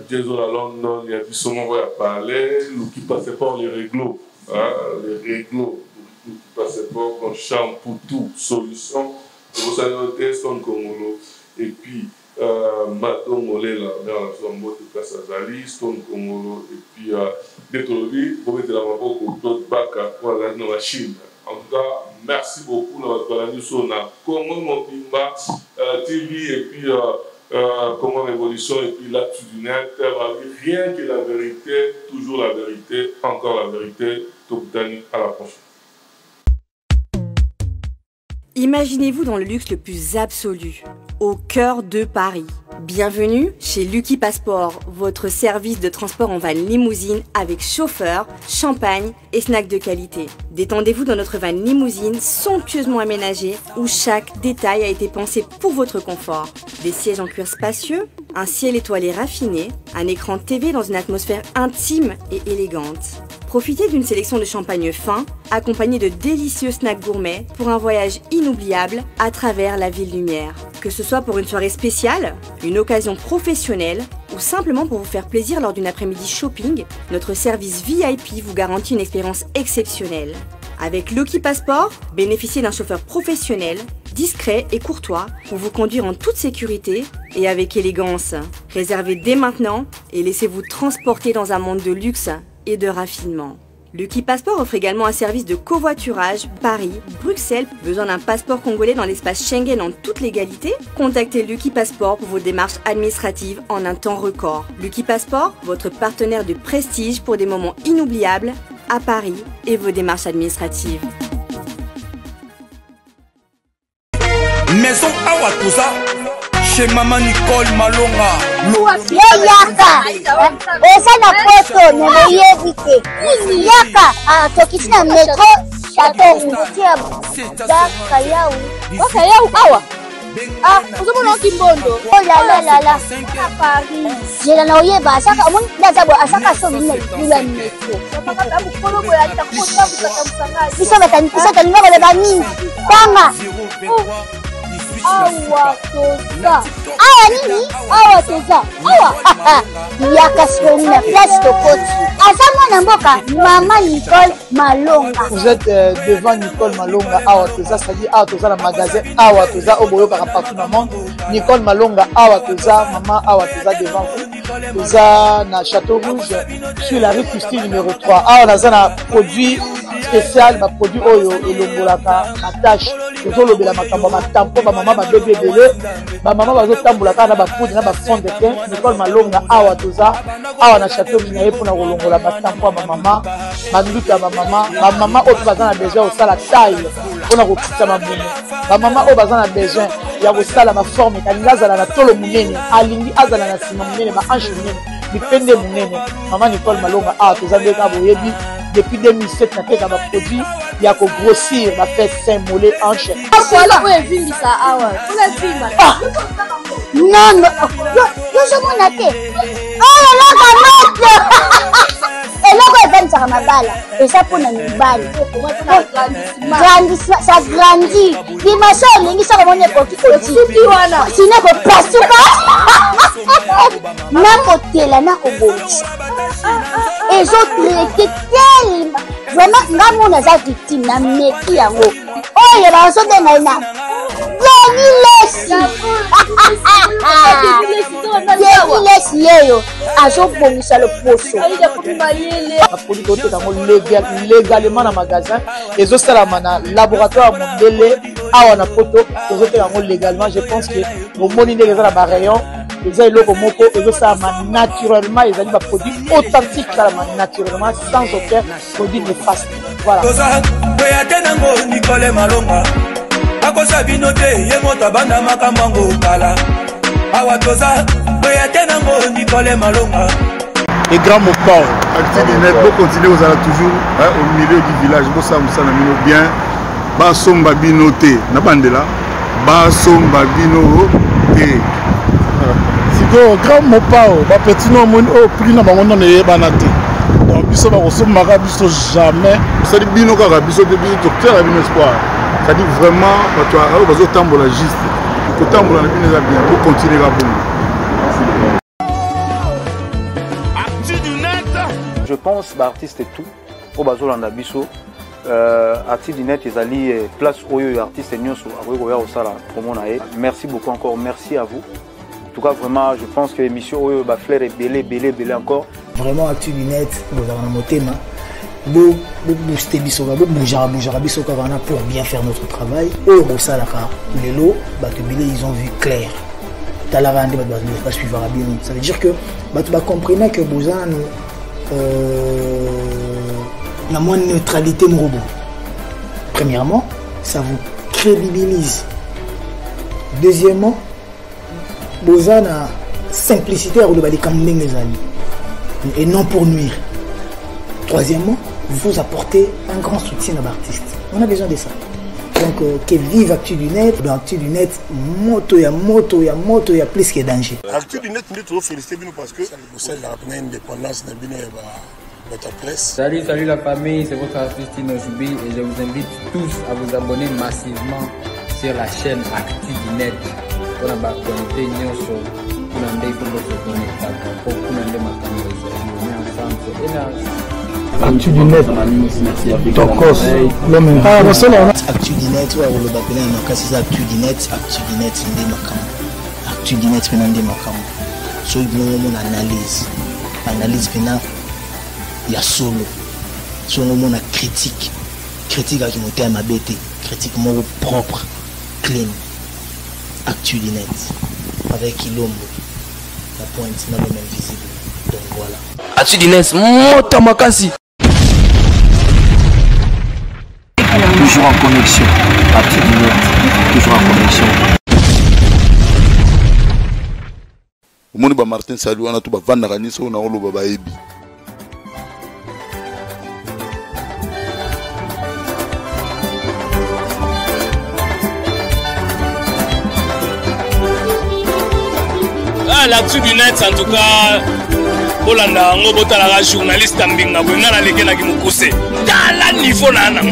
Désolé à London, il y a du son, on va parler, nous qui passait par les réglos, les réglos, nous qui passait par qu'on chante pour tout, solution. Vous avez noté son Congolo, et puis Madongolé, là, dans la zone de Place Azali, son Congolo, et puis Détolobi, vous mettez la main pour d'autres Baka pour la Chine. En tout cas, merci beaucoup dans la news sur Congo, Mobimba, TV, et puis Comment Révolution, et puis l'actu du net. Rien que la vérité, toujours la vérité, encore la vérité. Toputani, à la prochaine. Imaginez-vous dans le luxe le plus absolu, au cœur de Paris. Bienvenue chez Lucky Passport, votre service de transport en van limousine avec chauffeur, champagne et snacks de qualité. Détendez-vous dans notre van limousine somptueusement aménagée où chaque détail a été pensé pour votre confort. Des sièges en cuir spacieux, un ciel étoilé raffiné, un écran TV dans une atmosphère intime et élégante. Profitez d'une sélection de champagne fin, accompagné de délicieux snacks gourmets pour un voyage inoubliable à travers la ville lumière. Que ce soit pour une soirée spéciale, une occasion professionnelle ou simplement pour vous faire plaisir lors d'une après-midi shopping, notre service VIP vous garantit une expérience exceptionnelle. Avec Lucky Passport, bénéficiez d'un chauffeur professionnel, discret et courtois pour vous conduire en toute sécurité et avec élégance. Réservez dès maintenant et laissez-vous transporter dans un monde de luxe et de raffinement. Lucky Passport offre également un service de covoiturage Paris, Bruxelles. Besoin d'un passeport congolais dans l'espace Schengen en toute légalité? Contactez Lucky Passport pour vos démarches administratives en un temps record. Lucky Passport, votre partenaire de prestige pour des moments inoubliables à Paris et vos démarches administratives. Maison Awatusa chez Maman Nicole Malonga. Yaka eza na poto neboyebi te yaka tokiti na metro chateau ngutia bakayau awa uzomona okimbondo olalala Paris jela na oyeba asaka omoni ndazabo asaka so bila metro biso bataninga koleba mingi kwanga awa toza awa nini awa toza awa yaka sikoni na place tokoti aza mwana mboka mama Nicole Malonga. Vous êtes devant Nicole Malonga awa toza, c'est-à-dire awa toza na magasin awa toza oboyoka partout dans le monde. Nicole Malonga awa toza, maman awa toza devant vous. Toza na Château Rouge sur la rue Custine numéro 3. Awa naza na produit spécial, ma produit oyo elongolaka attache tozolobela makambo matampo ba mama ba bébé belé ba mama bazotambola kana ba poudre na ba fond de teint. Nicole Malonga awa toza awa na Château Minaye pour na kolongola matampo ba mama banduka ba mama oyo bazana besoin osala taille pour na kokita mamumu ba mama oyo bazana besoin ya kosala ma forme kalinga azala na tolo munene alingi azala na sima munene ba hanche munene bipende munene. Mama Nicole Malonga awa toza ndeka boyebi depuis 2007 na teka ba produit ya ko grossir ba fait sein mollet hanche. Voilà oyo evimbisa awa tolevimba non yo somona te oyo loka moto eloko evanisaka mabala eza mpona mibali ça grandit dimension olingi soko moni ekoki kosuki wana sino ekopasuka nakotela nakobongisa ezotraite telema vraiment nga mona eza victime na meki yango oyo bazobenga ena Lesi yeyo azobongisa loposo apoli toteka ngo légalement na magasin ezosalama na laboratoire mondele awa na poto tozoteka ngo légalement. Je pense que bomoni ndenge eza na barayon eza eloko moko ezosalama naturellement, ezali baproduit authentique salama naturellement sans aucun produit néfaste. Voilà. Nicole Malonga akosa bino te ye moto abanda makambo yango kala awa toza oya te nango Nicole Malonga et grand Mopao Actidinet pour continuer aux ala toujours au milieu du village pour ça musana mino bien ba somba bino te na bandela ba somba bino te siko grand Mopao ba petit no mon au prix na bango na yebana te donc biso ba kosomaka biso jamais ça dit bino kaka biso de bino docteur la bino espoir. Ça dit vraiment, tu as tambola juste. Tu tambola bien pour continuer à bon. Je pense que l'artiste est tout. Au bazo landa biso, Actidinet ils alli place oyo artiste nyoso akoya osala promo na e. Merci beaucoup encore, merci à vous. En tout cas vraiment, je pense que l'émission oyo ba flair est belé encore. Vraiment Actidinet vous avez motema. Booster bisoka bougera bisoka pour bien faire notre travail. Au Rosalaka, les lots, ils ont vu clair. Talarande va suivre bien. Ça veut dire que tu vas comprendre que Bozan la moins neutralité mon robot. Premièrement, ça vous crédibilise. Deuxièmement, Bozan a simplicité à les caminer les amis et non pour nuire. Troisièmement, vous apportez un grand soutien à l'artiste. On a besoin de ça. Donc, que vive Actidinet. Dans Actidinet, moto, il y a plus que danger. Actidinet, nous devons féliciter parce que c'est la indépendance de notre presse. Salut la famille, c'est votre artiste Inojoubi et je vous invite tous à vous abonner massivement sur la chaîne Actidinet. Pour la connecter Nyoso, pour la Actidinet, Tokos, l'homme. Actidinet, Actidinet, Actidinet, so mon analyse maintenant il y a solo so mon critique à qui monter à ma bête critique mon propre clean Actidinet avec Ilombo la pointe n'a même visible donc voilà Actidinet mota makasi toujours en connexion Actidinet toujours en connexion. Moni ba Martin Salou wana to ba vanda kanisa ona oloba ba ebi. L'actu-du-net en tout cas Olanda ngo botala journaliste mbinga bwenga na lekelaki mukuse tala niveau nana